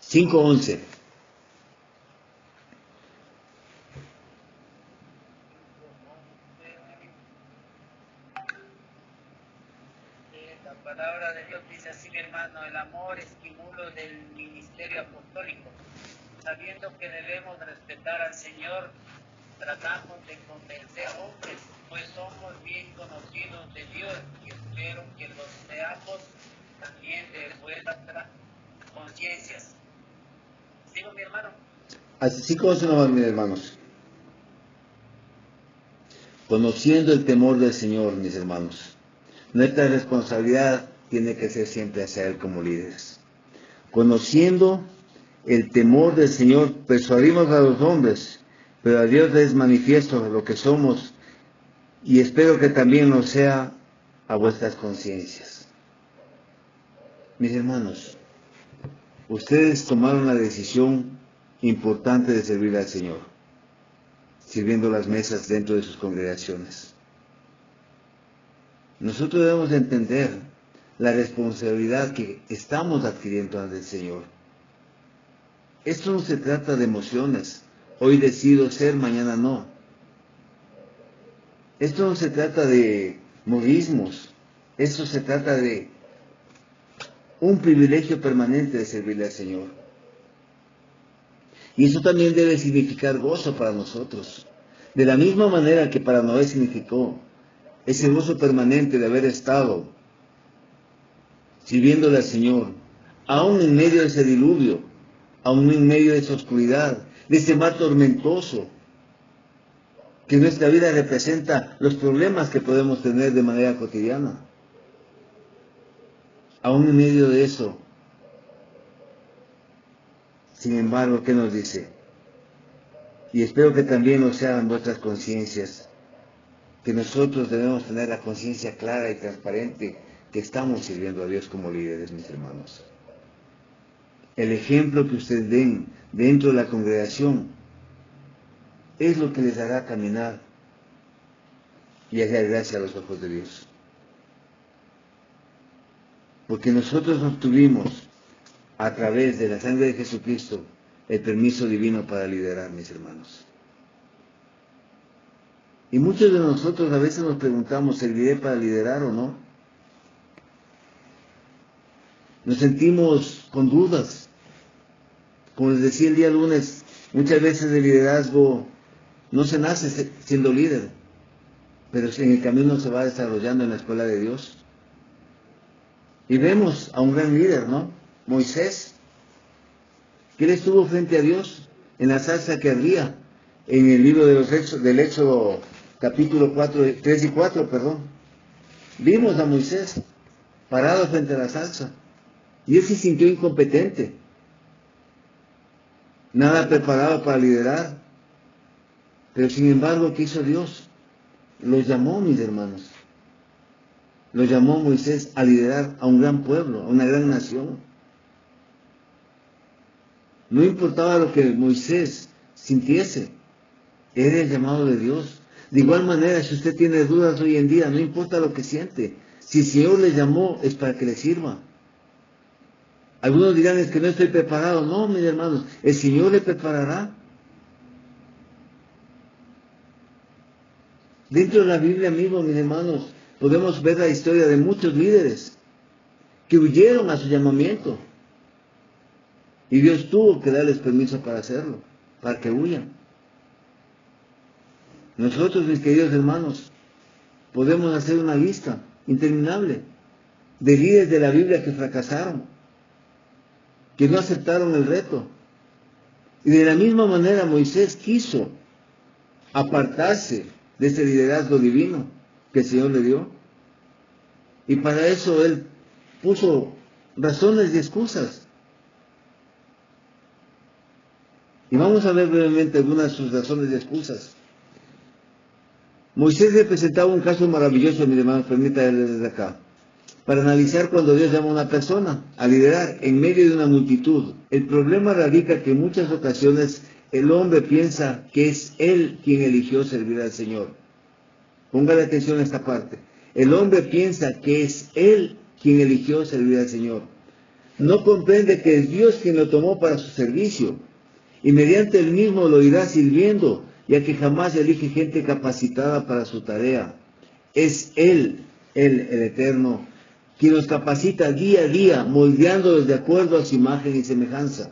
5:11. La palabra de Dios dice así, mi hermano: el amor estímulo del ministerio apostólico, sabiendo que debemos respetar al Señor, tratamos de convencer a hombres, pues somos bien conocidos de Dios, y espero que los seamos también de vuestras conciencias. ¿Sigo, mi hermano? Así 5:11 nomás, mis hermanos. Conociendo el temor del Señor, mis hermanos. Nuestra responsabilidad tiene que ser siempre hacia Él como líderes. Conociendo el temor del Señor, persuadimos a los hombres, pero a Dios les manifiesto lo que somos, y espero que también lo sea a vuestras conciencias. Mis hermanos, ustedes tomaron la decisión importante de servir al Señor, sirviendo las mesas dentro de sus congregaciones. Nosotros debemos entender la responsabilidad que estamos adquiriendo ante el Señor. Esto no se trata de emociones. Hoy decido ser, mañana no. Esto no se trata de modismos. Esto se trata de un privilegio permanente de servirle al Señor. Y eso también debe significar gozo para nosotros. De la misma manera que para Noé significó ese gozo permanente de haber estado sirviéndole al Señor, aún en medio de ese diluvio, aún en medio de esa oscuridad, de ese mar tormentoso, que nuestra vida representa los problemas que podemos tener de manera cotidiana. Aún en medio de eso, sin embargo, ¿qué nos dice? Y espero que también lo sean vuestras conciencias, que nosotros debemos tener la conciencia clara y transparente que estamos sirviendo a Dios como líderes, mis hermanos. El ejemplo que ustedes den dentro de la congregación es lo que les hará caminar y hallar gracia a los ojos de Dios. Porque nosotros obtuvimos, a través de la sangre de Jesucristo, el permiso divino para liderar, mis hermanos. Y muchos de nosotros a veces nos preguntamos, ¿serviré para liderar o no? Nos sentimos con dudas. Como les decía el día lunes, muchas veces el liderazgo no se nace siendo líder, pero en el camino se va desarrollando en la escuela de Dios. Y vemos a un gran líder, ¿no? Moisés, que él estuvo frente a Dios en la zarza que ardía, en el libro de los Hechos, del Éxodo capítulo 3 y 4, perdón. Vimos a Moisés parado frente a la zarza, y él se sintió incompetente, nada preparado para liderar, pero sin embargo, ¿qué hizo Dios? Los llamó, mis hermanos. Lo llamó Moisés a liderar a un gran pueblo, a una gran nación. No importaba lo que Moisés sintiese, era el llamado de Dios. De igual manera, si usted tiene dudas hoy en día, no importa lo que siente. Si el Señor le llamó, es para que le sirva. Algunos dirán, es que no estoy preparado. No, mis hermanos, el Señor le preparará. Dentro de la Biblia mismo, mis hermanos, podemos ver la historia de muchos líderes que huyeron a su llamamiento. Y Dios tuvo que darles permiso para hacerlo, para que huyan. Nosotros, mis queridos hermanos, podemos hacer una lista interminable de líderes de la Biblia que fracasaron, que no aceptaron el reto. Y de la misma manera Moisés quiso apartarse de ese liderazgo divino que el Señor le dio. Y para eso él puso razones y excusas. Y vamos a ver brevemente algunas de sus razones y excusas. Moisés representaba un caso maravilloso, mis hermanos, permítanme desde acá, para analizar cuando Dios llama a una persona a liderar en medio de una multitud. El problema radica que en muchas ocasiones el hombre piensa que es él quien eligió servir al Señor. Póngale atención a esta parte. El hombre piensa que es él quien eligió servir al Señor. No comprende que es Dios quien lo tomó para su servicio, y mediante él mismo lo irá sirviendo, ya que jamás elige gente capacitada para su tarea. Es Él el Eterno, quien nos capacita día a día, moldeándolos de acuerdo a su imagen y semejanza.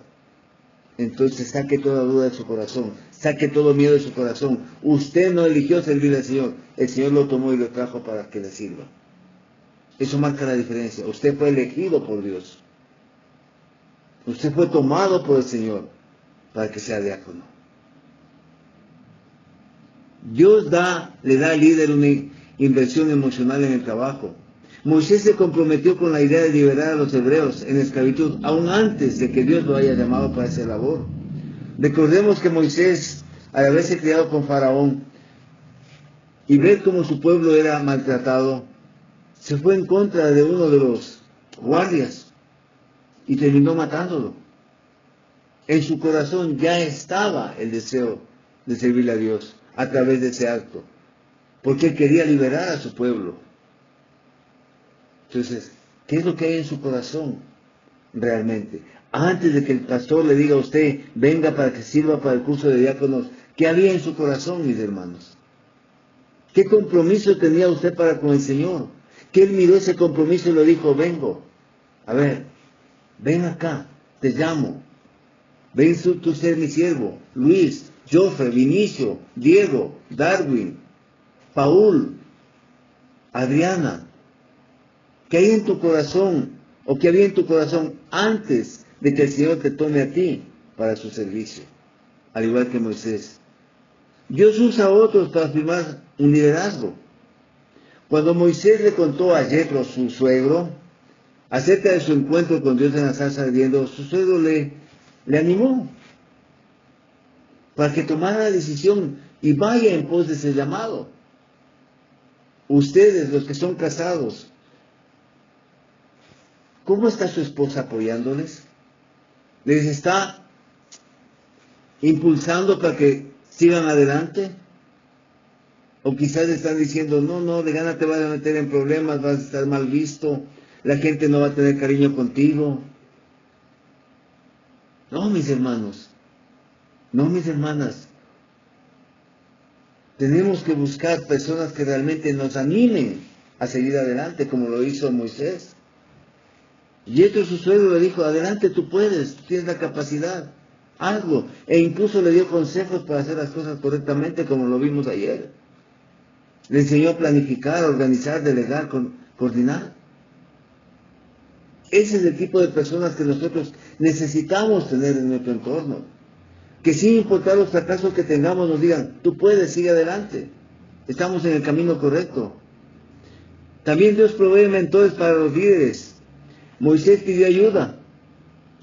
Entonces saque toda duda de su corazón, saque todo miedo de su corazón. Usted no eligió servir al Señor, el Señor lo tomó y lo trajo para que le sirva. Eso marca la diferencia. Usted fue elegido por Dios. Usted fue tomado por el Señor para que sea diácono. Dios le da al líder una inversión emocional en el trabajo. Moisés se comprometió con la idea de liberar a los hebreos en esclavitud, aún antes de que Dios lo haya llamado para esa labor. Recordemos que Moisés, al haberse criado con Faraón y ver cómo su pueblo era maltratado, se fue en contra de uno de los guardias y terminó matándolo. En su corazón ya estaba el deseo de servirle a Dios a través de ese acto, porque él quería liberar a su pueblo. Entonces, ¿qué es lo que hay en su corazón realmente? Antes de que el pastor le diga a usted, venga para que sirva para el curso de diáconos, ¿qué había en su corazón, mis hermanos? ¿Qué compromiso tenía usted para con el Señor? Que él miró ese compromiso y le dijo, vengo. A ver, ven acá, te llamo. Ven tú ser mi siervo. Luis, Joffre, Vinicio, Diego, Darwin, Paul, Adriana. ¿Qué hay en tu corazón? ¿O qué había en tu corazón antes de que el Señor te tome a ti para su servicio? Al igual que Moisés. Dios usa a otros para firmar un liderazgo. Cuando Moisés le contó a Yetro, su suegro, acerca de su encuentro con Dios en la zarza ardiendo, su suegro le animó para que tomara la decisión y vaya en pos de ese llamado. Ustedes, los que son casados, ¿cómo está su esposa apoyándoles? ¿Les está impulsando para que sigan adelante? O quizás le están diciendo, no, de gana te vas a meter en problemas, vas a estar mal visto, la gente no va a tener cariño contigo. No, mis hermanos, no, mis hermanas. Tenemos que buscar personas que realmente nos animen a seguir adelante, como lo hizo Moisés. Y esto su suegro le dijo, adelante, tú puedes, tú tienes la capacidad, hazlo. E incluso le dio consejos para hacer las cosas correctamente, como lo vimos ayer. Le enseñó a planificar, organizar, delegar, coordinar. Ese es el tipo de personas que nosotros necesitamos tener en nuestro entorno. Que sin importar los fracasos que tengamos, nos digan, tú puedes, sigue adelante. Estamos en el camino correcto. También Dios provee mentores para los líderes. Moisés pidió ayuda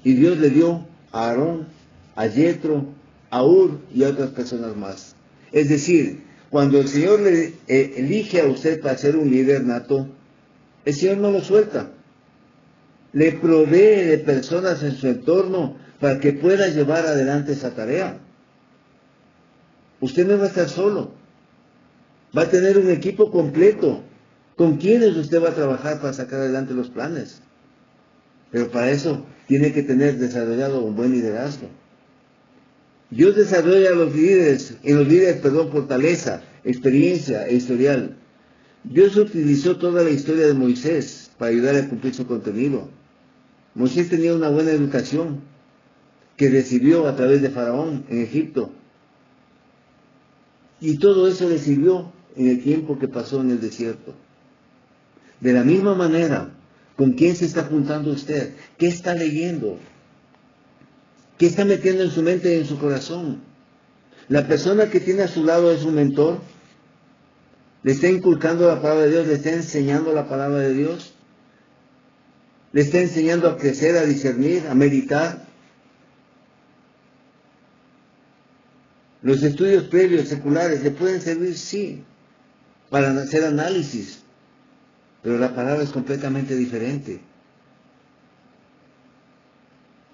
y Dios le dio a Aarón, a Yetro, a Hur y a otras personas más. Es decir, cuando el Señor le elige a usted para ser un líder nato, el Señor no lo suelta. Le provee de personas en su entorno para que pueda llevar adelante esa tarea. Usted no va a estar solo. Va a tener un equipo completo con quienes usted va a trabajar para sacar adelante los planes. Pero para eso tiene que tener desarrollado un buen liderazgo. Dios desarrolla a los líderes, fortaleza, experiencia e historial. Dios utilizó toda la historia de Moisés para ayudar a cumplir su contenido. Moisés tenía una buena educación que recibió a través de Faraón en Egipto. Y todo eso le sirvió en el tiempo que pasó en el desierto. De la misma manera, ¿con quién se está juntando usted? ¿Qué está leyendo? ¿Qué está metiendo en su mente y en su corazón? La persona que tiene a su lado es un mentor. ¿Le está inculcando la palabra de Dios? ¿Le está enseñando la palabra de Dios? ¿Le está enseñando a crecer, a discernir, a meditar? Los estudios previos, seculares, le pueden servir, sí, para hacer análisis. Pero la palabra es completamente diferente.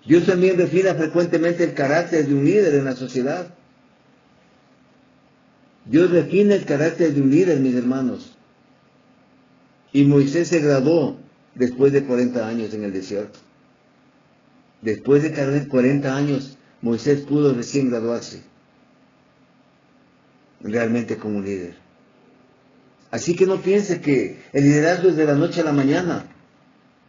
Dios también refina frecuentemente el carácter de un líder en la sociedad. Dios refina el carácter de un líder, mis hermanos. Y Moisés se graduó después de 40 años en el desierto. Después de 40 años, Moisés pudo recién graduarse realmente como líder. Así que no piense que el liderazgo es de la noche a la mañana.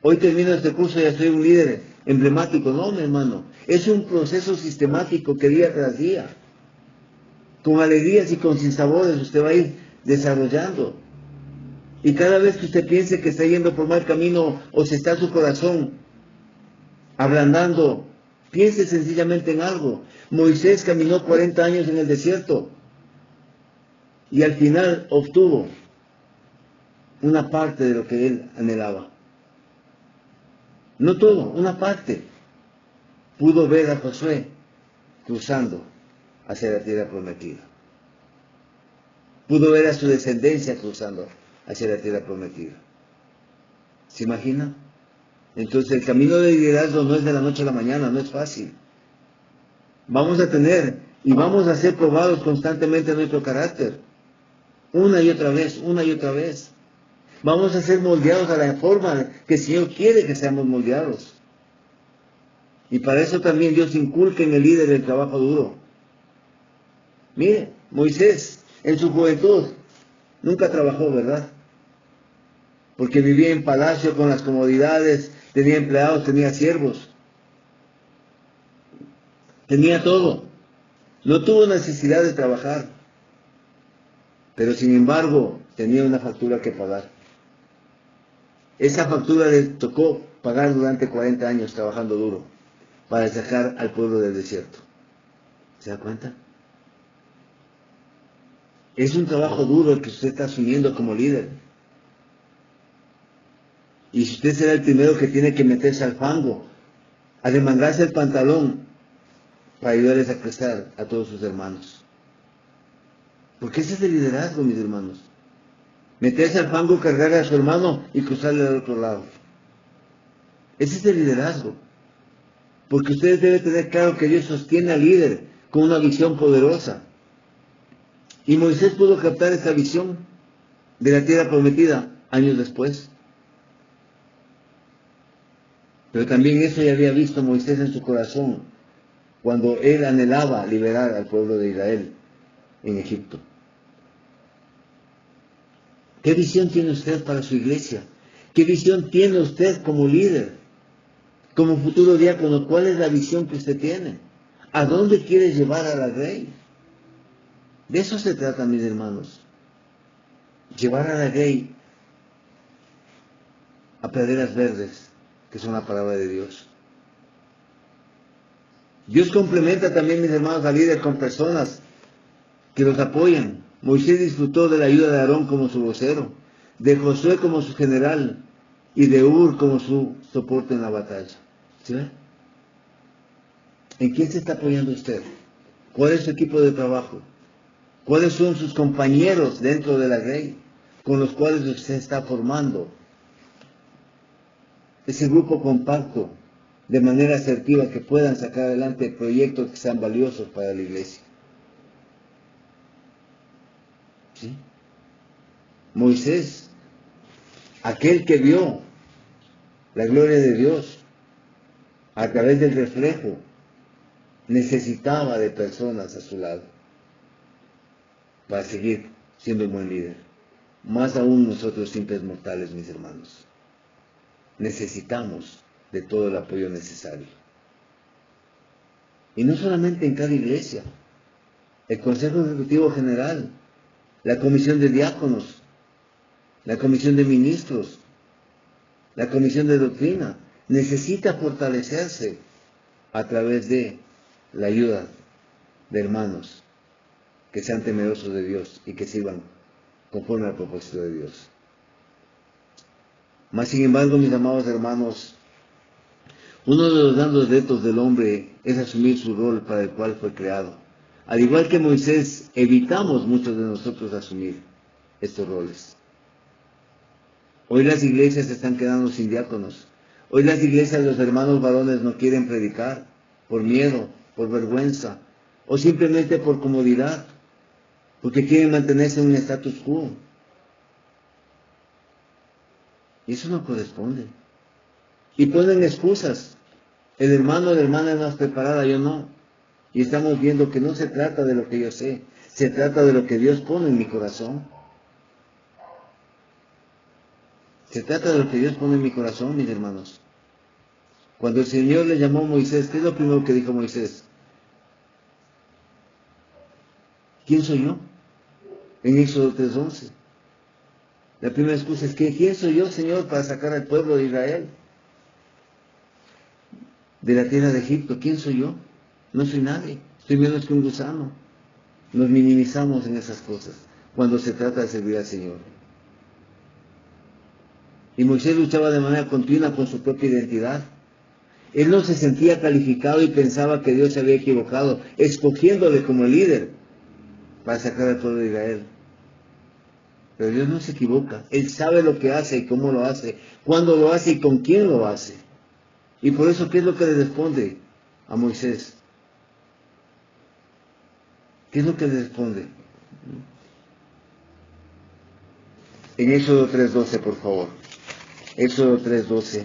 Hoy termino este curso y ya soy un líder emblemático. No, mi hermano. Es un proceso sistemático que día tras día, con alegrías y con sinsabores, usted va a ir desarrollando. Y cada vez que usted piense que está yendo por mal camino o se está su corazón ablandando, piense sencillamente en algo. Moisés caminó 40 años en el desierto y al final obtuvo una parte de lo que él anhelaba. No todo, una parte. Pudo ver a Josué cruzando hacia la tierra prometida. Pudo ver a su descendencia cruzando hacia la tierra prometida. ¿Se imagina? Entonces el camino de liderazgo no es de la noche a la mañana, no es fácil. Vamos a tener y vamos a ser probados constantemente nuestro carácter. Una y otra vez, una y otra vez. Vamos a ser moldeados a la forma que el Señor quiere que seamos moldeados. Y para eso también Dios inculca en el líder el trabajo duro. Mire, Moisés, en su juventud, nunca trabajó, ¿verdad? Porque vivía en palacio con las comodidades, tenía empleados, tenía siervos. Tenía todo. No tuvo necesidad de trabajar. Pero sin embargo, tenía una factura que pagar. Esa factura le tocó pagar durante 40 años trabajando duro para sacar al pueblo del desierto. ¿Se da cuenta? Es un trabajo duro el que usted está asumiendo como líder. Y si usted será el primero que tiene que meterse al fango, a demandarse el pantalón para ayudarles a crecer a todos sus hermanos. Porque ese es el liderazgo, mis hermanos. Meterse al fango, cargar a su hermano y cruzarle al otro lado. Ese es el liderazgo. Porque ustedes deben tener claro que Dios sostiene al líder con una visión poderosa. Y Moisés pudo captar esa visión de la tierra prometida años después. Pero también eso ya había visto Moisés en su corazón cuando él anhelaba liberar al pueblo de Israel en Egipto. ¿Qué visión tiene usted para su iglesia? ¿Qué visión tiene usted como líder? Como futuro diácono, ¿cuál es la visión que usted tiene? ¿A dónde quiere llevar a la grey? De eso se trata, mis hermanos. Llevar a la grey a praderas verdes, que son la palabra de Dios. Dios complementa también, mis hermanos, al líder con personas que los apoyan. Moisés disfrutó de la ayuda de Aarón como su vocero, de Josué como su general y de Ur como su soporte en la batalla. ¿Sí ve? ¿En quién se está apoyando usted? ¿Cuál es su equipo de trabajo? ¿Cuáles son sus compañeros dentro de la grey con los cuales usted está formando ese grupo compacto de manera asertiva que puedan sacar adelante proyectos que sean valiosos para la iglesia? ¿Sí? Moisés, aquel que vio la gloria de Dios a través del reflejo, necesitaba de personas a su lado para seguir siendo un buen líder. Más aún nosotros simples mortales, mis hermanos. Necesitamos de todo el apoyo necesario. Y no solamente en cada iglesia. El Consejo Ejecutivo General, la Comisión de Diáconos, la Comisión de Ministros, la Comisión de Doctrina, necesita fortalecerse a través de la ayuda de hermanos que sean temerosos de Dios y que sirvan conforme al propósito de Dios. Mas sin embargo, mis amados hermanos, uno de los grandes retos del hombre es asumir su rol para el cual fue creado. Al igual que Moisés, evitamos muchos de nosotros asumir estos roles. Hoy las iglesias se están quedando sin diáconos. Hoy las iglesias, los hermanos varones no quieren predicar por miedo, por vergüenza o simplemente por comodidad, porque quieren mantenerse en un status quo. Y eso no corresponde. Y ponen excusas. El hermano o la hermana es más preparada, yo no. Y estamos viendo que no se trata de lo que yo sé, se trata de lo que Dios pone en mi corazón. Se trata de lo que Dios pone en mi corazón, mis hermanos. Cuando el Señor le llamó a Moisés, ¿qué es lo primero que dijo Moisés? ¿Quién soy yo? En Éxodo 3:11. La primera excusa es que ¿quién soy yo, Señor, para sacar al pueblo de Israel de la tierra de Egipto? ¿Quién soy yo? No soy nadie, soy menos que un gusano. Nos minimizamos en esas cosas cuando se trata de servir al Señor. Y Moisés luchaba de manera continua con su propia identidad. Él no se sentía calificado y pensaba que Dios se había equivocado, escogiéndole como líder para sacar al pueblo de Israel. Pero Dios no se equivoca. Él sabe lo que hace y cómo lo hace, cuándo lo hace y con quién lo hace. Y por eso, ¿qué es lo que le responde a Moisés? ¿Qué es lo que le responde? En Éxodo 3:12, por favor. Éxodo 3:12.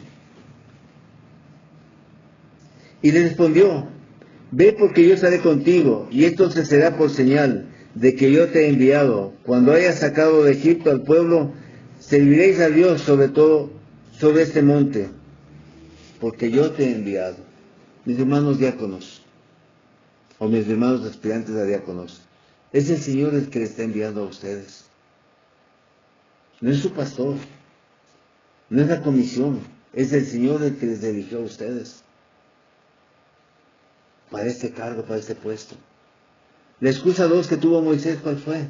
Y le respondió: ve, porque yo estaré contigo, y esto se será por señal de que yo te he enviado. Cuando hayas sacado de Egipto al pueblo, serviréis a Dios sobre todo, sobre este monte, porque yo te he enviado. Mis hermanos diáconos, o mis hermanos aspirantes a diáconos, es el Señor el que le está enviando a ustedes. No es su pastor, no es la comisión, es el Señor el que les eligió a ustedes para este cargo, para este puesto. La excusa 2 que tuvo Moisés, ¿cuál fue?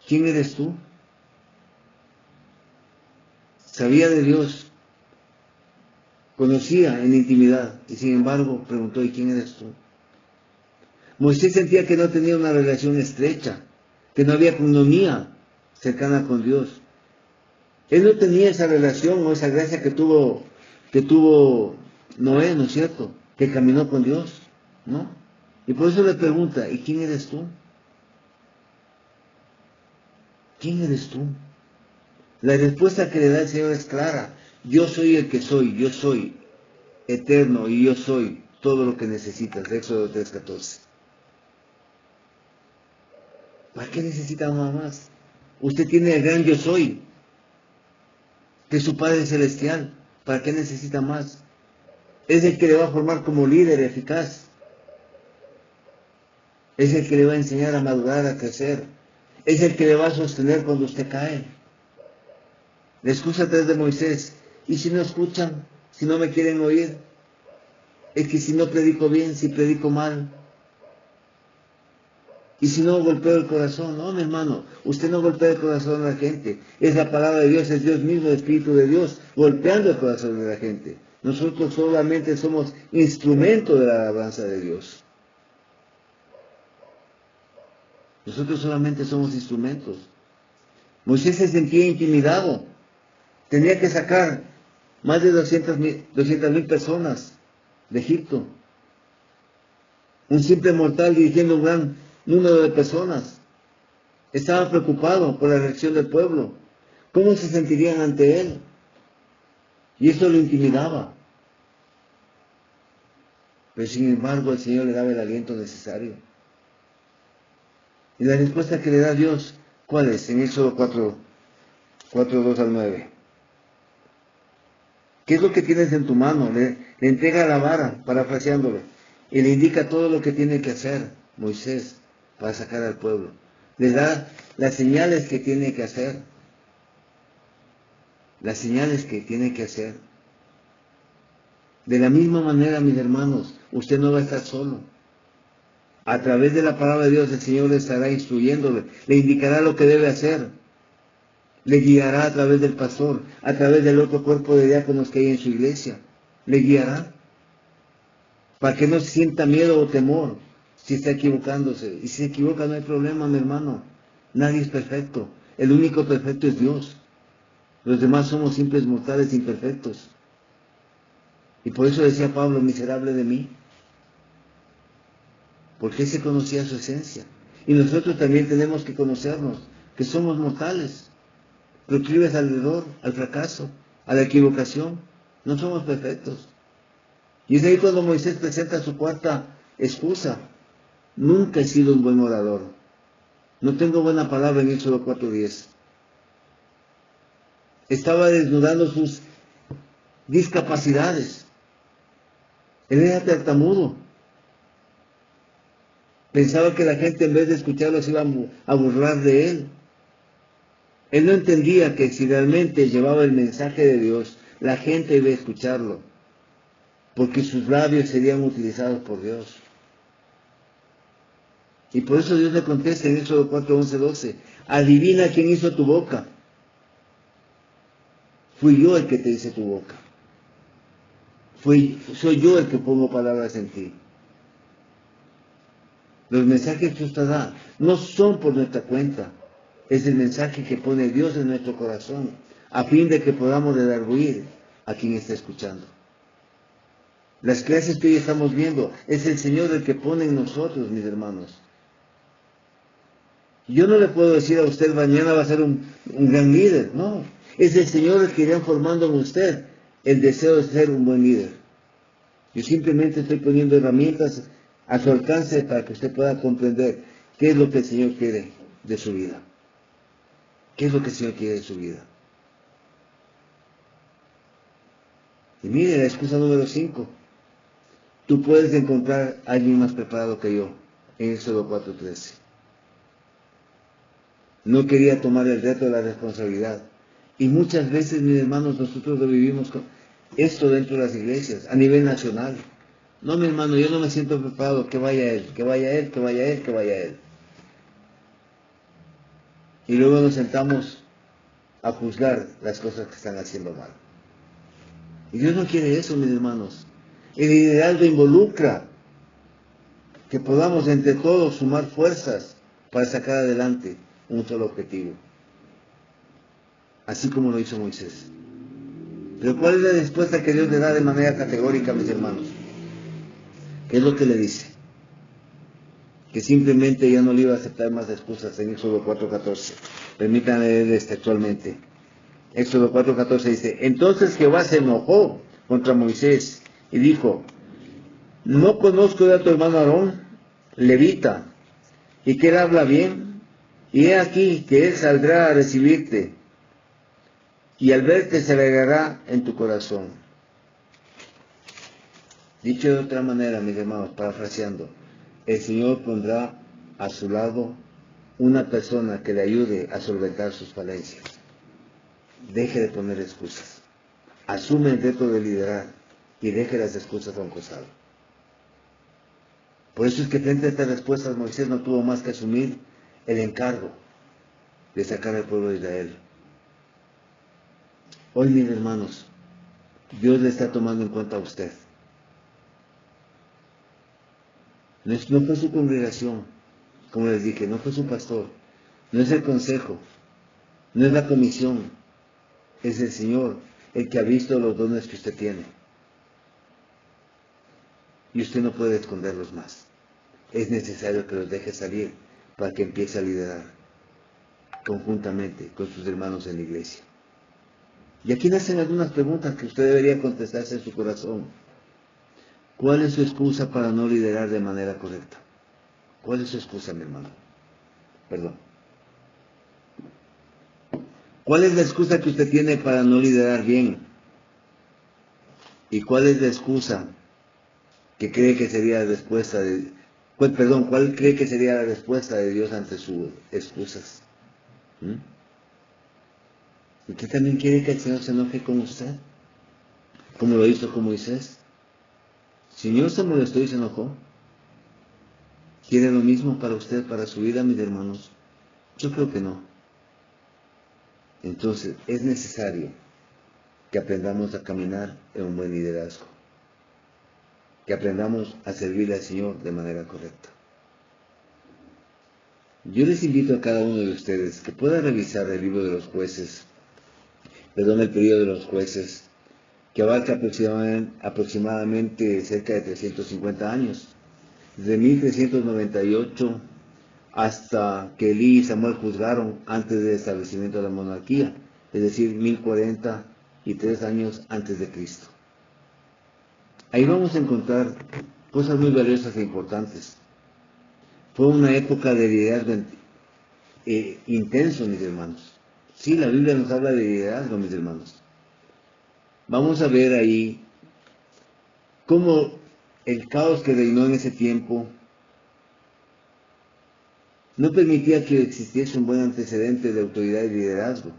¿Quién eres tú? Sabía de Dios, conocía en intimidad, y sin embargo preguntó: ¿y quién eres tú? Moisés sentía que no tenía una relación estrecha, que no había comunión cercana con Dios. Él no tenía esa relación o esa gracia que tuvo Noé, ¿no es cierto? Que caminó con Dios, ¿no? Y por eso le pregunta: ¿y quién eres tú? ¿Quién eres tú? La respuesta que le da el Señor es clara: yo soy el que soy, yo soy eterno y yo soy todo lo que necesitas. Éxodo 3:14. ¿Para qué necesita nada más? Usted tiene el gran yo soy, que es su Padre Celestial. ¿Para qué necesita más? Es el que le va a formar como líder eficaz. Es el que le va a enseñar a madurar, a crecer. Es el que le va a sostener cuando usted cae. La excusa 3 de Moisés: ¿y si no escuchan? ¿Si no me quieren oír? Es que si no predico bien, si predico mal. Y si no golpeo el corazón, no, mi hermano, usted no golpea el corazón de la gente. Es la palabra de Dios, es Dios mismo, el Espíritu de Dios, golpeando el corazón de la gente. Nosotros solamente somos instrumento de la alabanza de Dios. Nosotros solamente somos instrumentos. Moisés se sentía intimidado. Tenía que sacar más de 200,000 personas de Egipto. Un simple mortal dirigiendo un gran número de personas. Estaba preocupado por la reacción del pueblo. ¿Cómo se sentirían ante él? Y eso lo intimidaba. Pero sin embargo el Señor le daba el aliento necesario. Y la respuesta que le da Dios, ¿cuál es? En Éxodo 4:2-9. ¿Qué es lo que tienes en tu mano? Le entrega la vara, parafraseándolo, y le indica todo lo que tiene que hacer Moisés para sacar al pueblo. Le da las señales que tiene que hacer. Las señales que tiene que hacer. De la misma manera, mis hermanos, usted no va a estar solo. A través de la palabra de Dios, el Señor le estará instruyéndole, le indicará lo que debe hacer. Le guiará a través del pastor, a través del otro cuerpo de diáconos que hay en su iglesia. Le guiará para que no sienta miedo o temor si está equivocándose. Y si se equivoca no hay problema, mi hermano. Nadie es perfecto. El único perfecto es Dios. Los demás somos simples mortales imperfectos. Y por eso decía Pablo: miserable de mí. Porque se conocía su esencia. Y nosotros también tenemos que conocernos, que somos mortales, proclives al error, al fracaso, a la equivocación. No somos perfectos. Y es ahí cuando Moisés presenta su cuarta excusa. Nunca he sido un buen orador. No tengo buena palabra en Éxodo 4:10. Estaba desnudando sus discapacidades. Él era tartamudo. Pensaba que la gente en vez de escucharlo se iba a burlar de él. Él no entendía que si realmente llevaba el mensaje de Dios, la gente iba a escucharlo, porque sus labios serían utilizados por Dios. Y por eso Dios le contesta en Éxodo 4:11-12, adivina quién hizo tu boca. Fui yo el que te hice tu boca. Soy yo el que pongo palabras en ti. Los mensajes que usted da no son por nuestra cuenta. Es el mensaje que pone Dios en nuestro corazón, a fin de que podamos redarguir a quien está escuchando. Las clases que hoy estamos viendo, es el Señor el que pone en nosotros, mis hermanos. Yo no le puedo decir a usted, mañana va a ser un gran líder. No, es el Señor el que irá formando en usted el deseo de ser un buen líder. Yo simplemente estoy poniendo herramientas a su alcance para que usted pueda comprender qué es lo que el Señor quiere de su vida. ¿Qué es lo que el Señor quiere de su vida? Y mire la excusa número 5. Tú puedes encontrar a alguien más preparado que yo, en Éxodo 4:13. No quería tomar el reto de la responsabilidad. Y muchas veces, mis hermanos, nosotros lo vivimos con esto dentro de las iglesias, a nivel nacional. No, mi hermano, yo no me siento preparado, que vaya él, que vaya él, que vaya él, que vaya él. Y luego nos sentamos a juzgar las cosas que están haciendo mal. Y Dios no quiere eso, mis hermanos. El liderazgo involucra que podamos entre todos sumar fuerzas para sacar adelante un solo objetivo. Así como lo hizo Moisés. Pero ¿cuál es la respuesta que Dios le da de manera categórica, mis hermanos? ¿Qué es lo que le dice? Que simplemente ya no le iba a aceptar más excusas en Éxodo 4:14. Permítanme leer textualmente. Éxodo 4:14 dice, entonces Jehová se enojó contra Moisés y dijo, ¿no conozco yo a tu hermano Aarón, levita, y que él habla bien? Y he aquí que él saldrá a recibirte, y al verte se alegrará en tu corazón. Dicho de otra manera, mis hermanos, parafraseando, el Señor pondrá a su lado una persona que le ayude a solventar sus falencias. Deje de poner excusas. Asume el reto de liderar y deje las excusas a un costado. Por eso es que frente a estas respuestas Moisés no tuvo más que asumir el encargo de sacar al pueblo de Israel. Hoy, mis hermanos, Dios le está tomando en cuenta a usted. No fue su congregación, como les dije, no fue su pastor, no es el consejo, no es la comisión, es el Señor el que ha visto los dones que usted tiene. Y usted no puede esconderlos más. Es necesario que los deje salir para que empiece a liderar conjuntamente con sus hermanos en la iglesia. Y aquí nacen algunas preguntas que usted debería contestarse en su corazón. ¿Cuál es su excusa para no liderar de manera correcta? ¿Cuál es su excusa, mi hermano? Perdón. ¿Cuál es la excusa que usted tiene para no liderar bien? ¿Y cuál es la excusa que cree que sería la respuesta cuál cree que sería la respuesta de Dios ante sus excusas? ¿Usted también quiere que el Señor se enoje con usted? Como lo hizo con Moisés. El Señor se molestó y se enojó. ¿Quiere lo mismo para usted, para su vida, mis hermanos? Yo creo que no. Entonces, es necesario que aprendamos a caminar en un buen liderazgo. Que aprendamos a servirle al Señor de manera correcta. Yo les invito a cada uno de ustedes que pueda revisar el libro de los jueces, el periodo de los jueces, que abarca aproximadamente cerca de 350 años, desde 1398 hasta que Elí y Samuel juzgaron antes del establecimiento de la monarquía, es decir, 1043 años antes de Cristo. Ahí vamos a encontrar cosas muy valiosas e importantes. Fue una época de liderazgo intenso, mis hermanos. Sí, la Biblia nos habla de liderazgo, mis hermanos. Vamos a ver ahí cómo el caos que reinó en ese tiempo no permitía que existiese un buen antecedente de autoridad y liderazgo.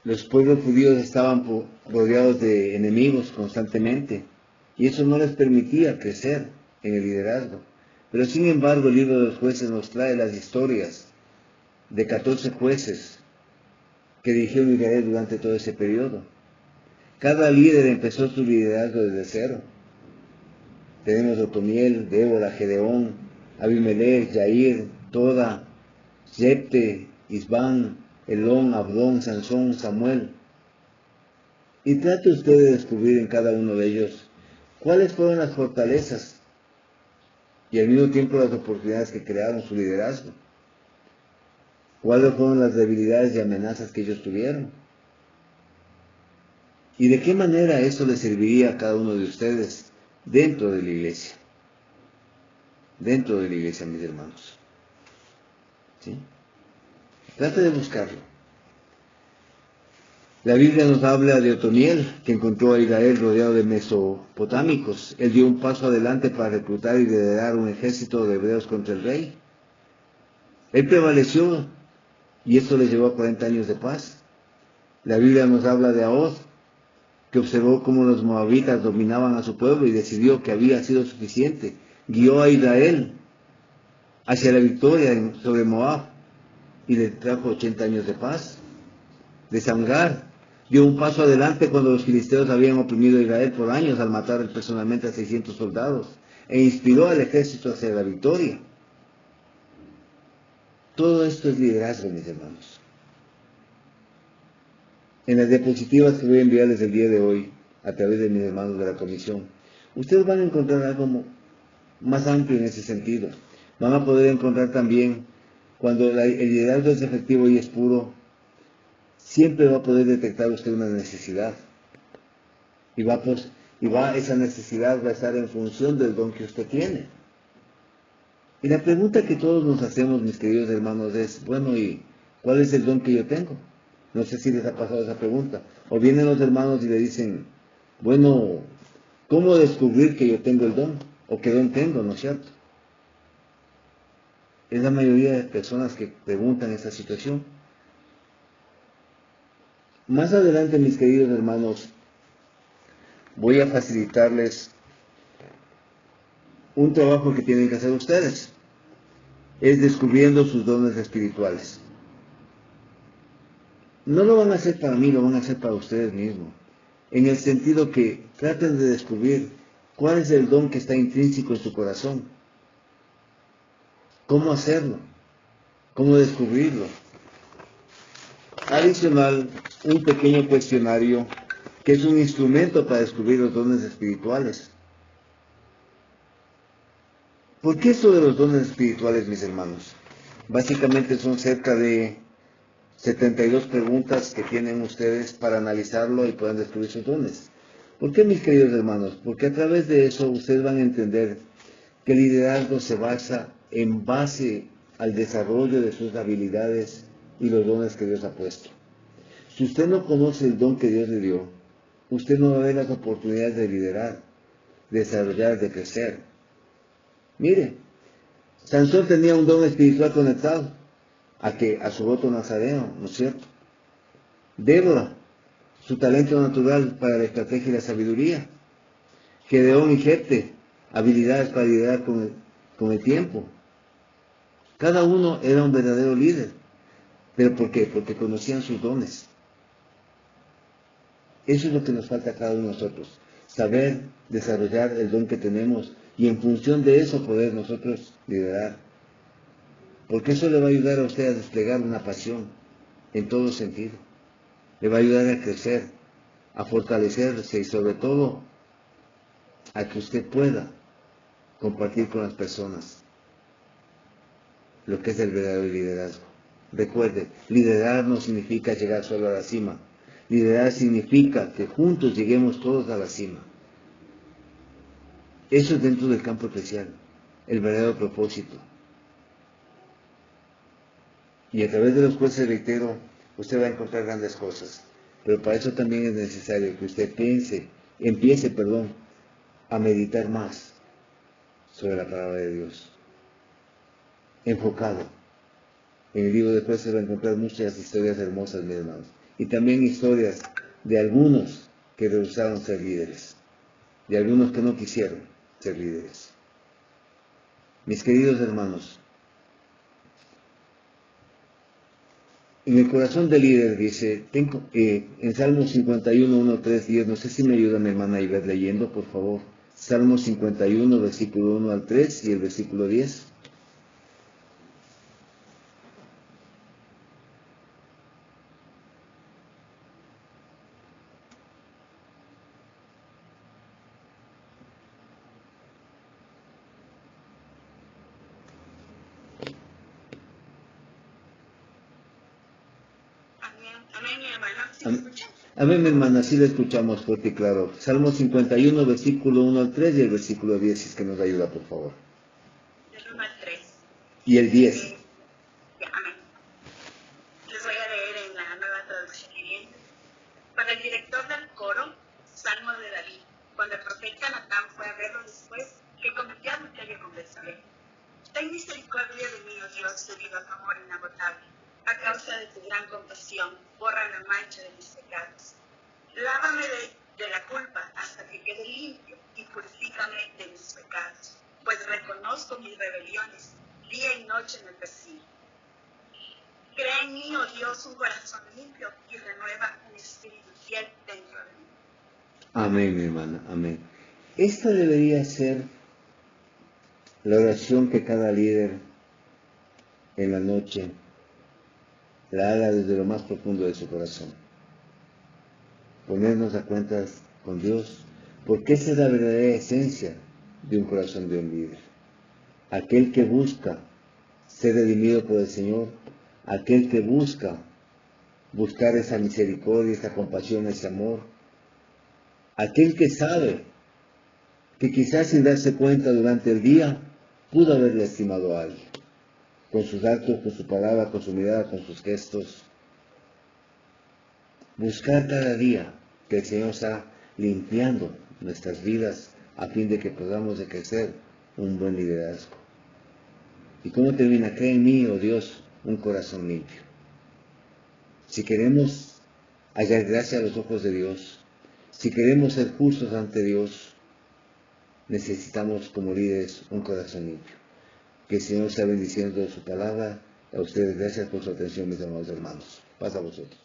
Los pueblos judíos estaban rodeados de enemigos constantemente y eso no les permitía crecer en el liderazgo. Pero sin embargo el libro de los jueces nos trae las historias de 14 jueces que dirigieron Israel durante todo ese periodo. Cada líder empezó su liderazgo desde cero. Tenemos Otoniel, Débora, Gedeón, Abimelech, Yair, Toda, Jepte, Isbán, Elón, Abdón, Sansón, Samuel. Y trate usted de descubrir en cada uno de ellos cuáles fueron las fortalezas y al mismo tiempo las oportunidades que crearon su liderazgo. Cuáles fueron las debilidades y amenazas que ellos tuvieron. Y de qué manera eso le serviría a cada uno de ustedes dentro de la iglesia. Dentro de la iglesia, mis hermanos. ¿Sí? Trate de buscarlo. La Biblia nos habla de Otoniel, que encontró a Israel rodeado de mesopotámicos. Él dio un paso adelante para reclutar y liderar un ejército de hebreos contra el rey. Él prevaleció y esto le llevó a 40 años de paz. La Biblia nos habla de Ahod, que observó cómo los moabitas dominaban a su pueblo y decidió que había sido suficiente. Guió a Israel hacia la victoria sobre Moab y le trajo 80 años de paz. De Samgar dio un paso adelante cuando los filisteos habían oprimido a Israel por años al matar personalmente a 600 soldados e inspiró al ejército hacia la victoria. Todo esto es liderazgo, mis hermanos. En las diapositivas que voy a enviarles el día de hoy, a través de mis hermanos de la comisión, ustedes van a encontrar algo más amplio en ese sentido. Van a poder encontrar también, cuando el liderazgo es efectivo y es puro, siempre va a poder detectar usted una necesidad. Esa necesidad va a estar en función del don que usted tiene. Y la pregunta que todos nos hacemos, mis queridos hermanos, es, bueno, ¿y cuál es el don que yo tengo? No sé si les ha pasado esa pregunta. O vienen los hermanos y le dicen, bueno, ¿cómo descubrir que yo tengo el don? O qué don tengo, ¿no es cierto? Es la mayoría de personas que preguntan esta situación. Más adelante, mis queridos hermanos, voy a facilitarles un trabajo que tienen que hacer ustedes. Es descubriendo sus dones espirituales. No lo van a hacer para mí, lo van a hacer para ustedes mismos. En el sentido que traten de descubrir cuál es el don que está intrínseco en su corazón. ¿Cómo hacerlo? ¿Cómo descubrirlo? Adicional, un pequeño cuestionario que es un instrumento para descubrir los dones espirituales. ¿Por qué esto de los dones espirituales, mis hermanos? Básicamente son cerca de 72 preguntas que tienen ustedes para analizarlo y puedan descubrir sus dones. ¿Por qué, mis queridos hermanos? Porque a través de eso ustedes van a entender que el liderazgo se basa en base al desarrollo de sus habilidades y los dones que Dios ha puesto. Si usted no conoce el don que Dios le dio, usted no va a ver las oportunidades de liderar, de desarrollar, de crecer. Mire, Sansón tenía un don espiritual conectado a su voto nazareo, ¿no es cierto? Débora, su talento natural para la estrategia y la sabiduría. Gedeón y Jepte, habilidades para liderar con el tiempo. Cada uno era un verdadero líder. ¿Pero por qué? Porque conocían sus dones. Eso es lo que nos falta a cada uno de nosotros. Saber desarrollar el don que tenemos y en función de eso poder nosotros liderar. Porque eso le va a ayudar a usted a desplegar una pasión en todo sentido. Le va a ayudar a crecer, a fortalecerse y sobre todo a que usted pueda compartir con las personas lo que es el verdadero liderazgo. Recuerde, liderar no significa llegar solo a la cima. Liderar significa que juntos lleguemos todos a la cima. Eso es dentro del campo eclesial, el verdadero propósito. Y a través de los jueces, reitero, usted va a encontrar grandes cosas. Pero para eso también es necesario que usted empiece a meditar más sobre la palabra de Dios. Enfocado. En el libro de jueces va a encontrar muchas historias hermosas, mis hermanos. Y también historias de algunos que rehusaron ser líderes. De algunos que no quisieron ser líderes. Mis queridos hermanos, en el corazón del líder dice, en Salmo 51, 1, 3, 10, no sé si me ayuda mi hermana Iber leyendo, por favor. Salmo 51, versículo 1 al 3 y el versículo 10. Amén, mi hermana. ¿Sí me escuchan? Amén, mi hermana, sí le escuchamos fuerte y claro. Salmo 51, versículo 1 al 3 y el versículo 10, si es que nos ayuda, por favor. Del 1 al 3. Y el 10. Amén. Les voy a leer en la nueva traducción viviente. Para el director del coro, Salmo de David, cuando el profeta Natán fue a verlo después que cometió adulterio con Betsabé. Ten misericordia de mí, oh Dios, debido a tu amor inagotable. A causa de tu gran compasión, borra la mancha de mis pecados. Lávame de la culpa hasta que quede limpio y purifícame de mis pecados, pues reconozco mis rebeliones, día y noche me persiguen. Crea en mí, oh Dios, un corazón limpio y renueva un espíritu fiel dentro de mí. Amén, mi hermana, amén. Esta debería ser la oración que cada líder en la noche la haga desde lo más profundo de su corazón. Ponernos a cuentas con Dios, porque esa es la verdadera esencia de un corazón de un líder. Aquel que busca ser redimido por el Señor, aquel que buscar esa misericordia, esa compasión, ese amor, aquel que sabe que quizás sin darse cuenta durante el día pudo haber lastimado a alguien, con sus actos, con su palabra, con su mirada, con sus gestos. Buscar cada día que el Señor está limpiando nuestras vidas a fin de que podamos ejercer un buen liderazgo. ¿Y cómo termina? Crea en mí, oh Dios, un corazón limpio. Si queremos hallar gracia a los ojos de Dios, si queremos ser justos ante Dios, necesitamos como líderes un corazón limpio. Que el Señor sea bendiciendo su palabra. A ustedes gracias por su atención, mis amados hermanos. Paz a vosotros.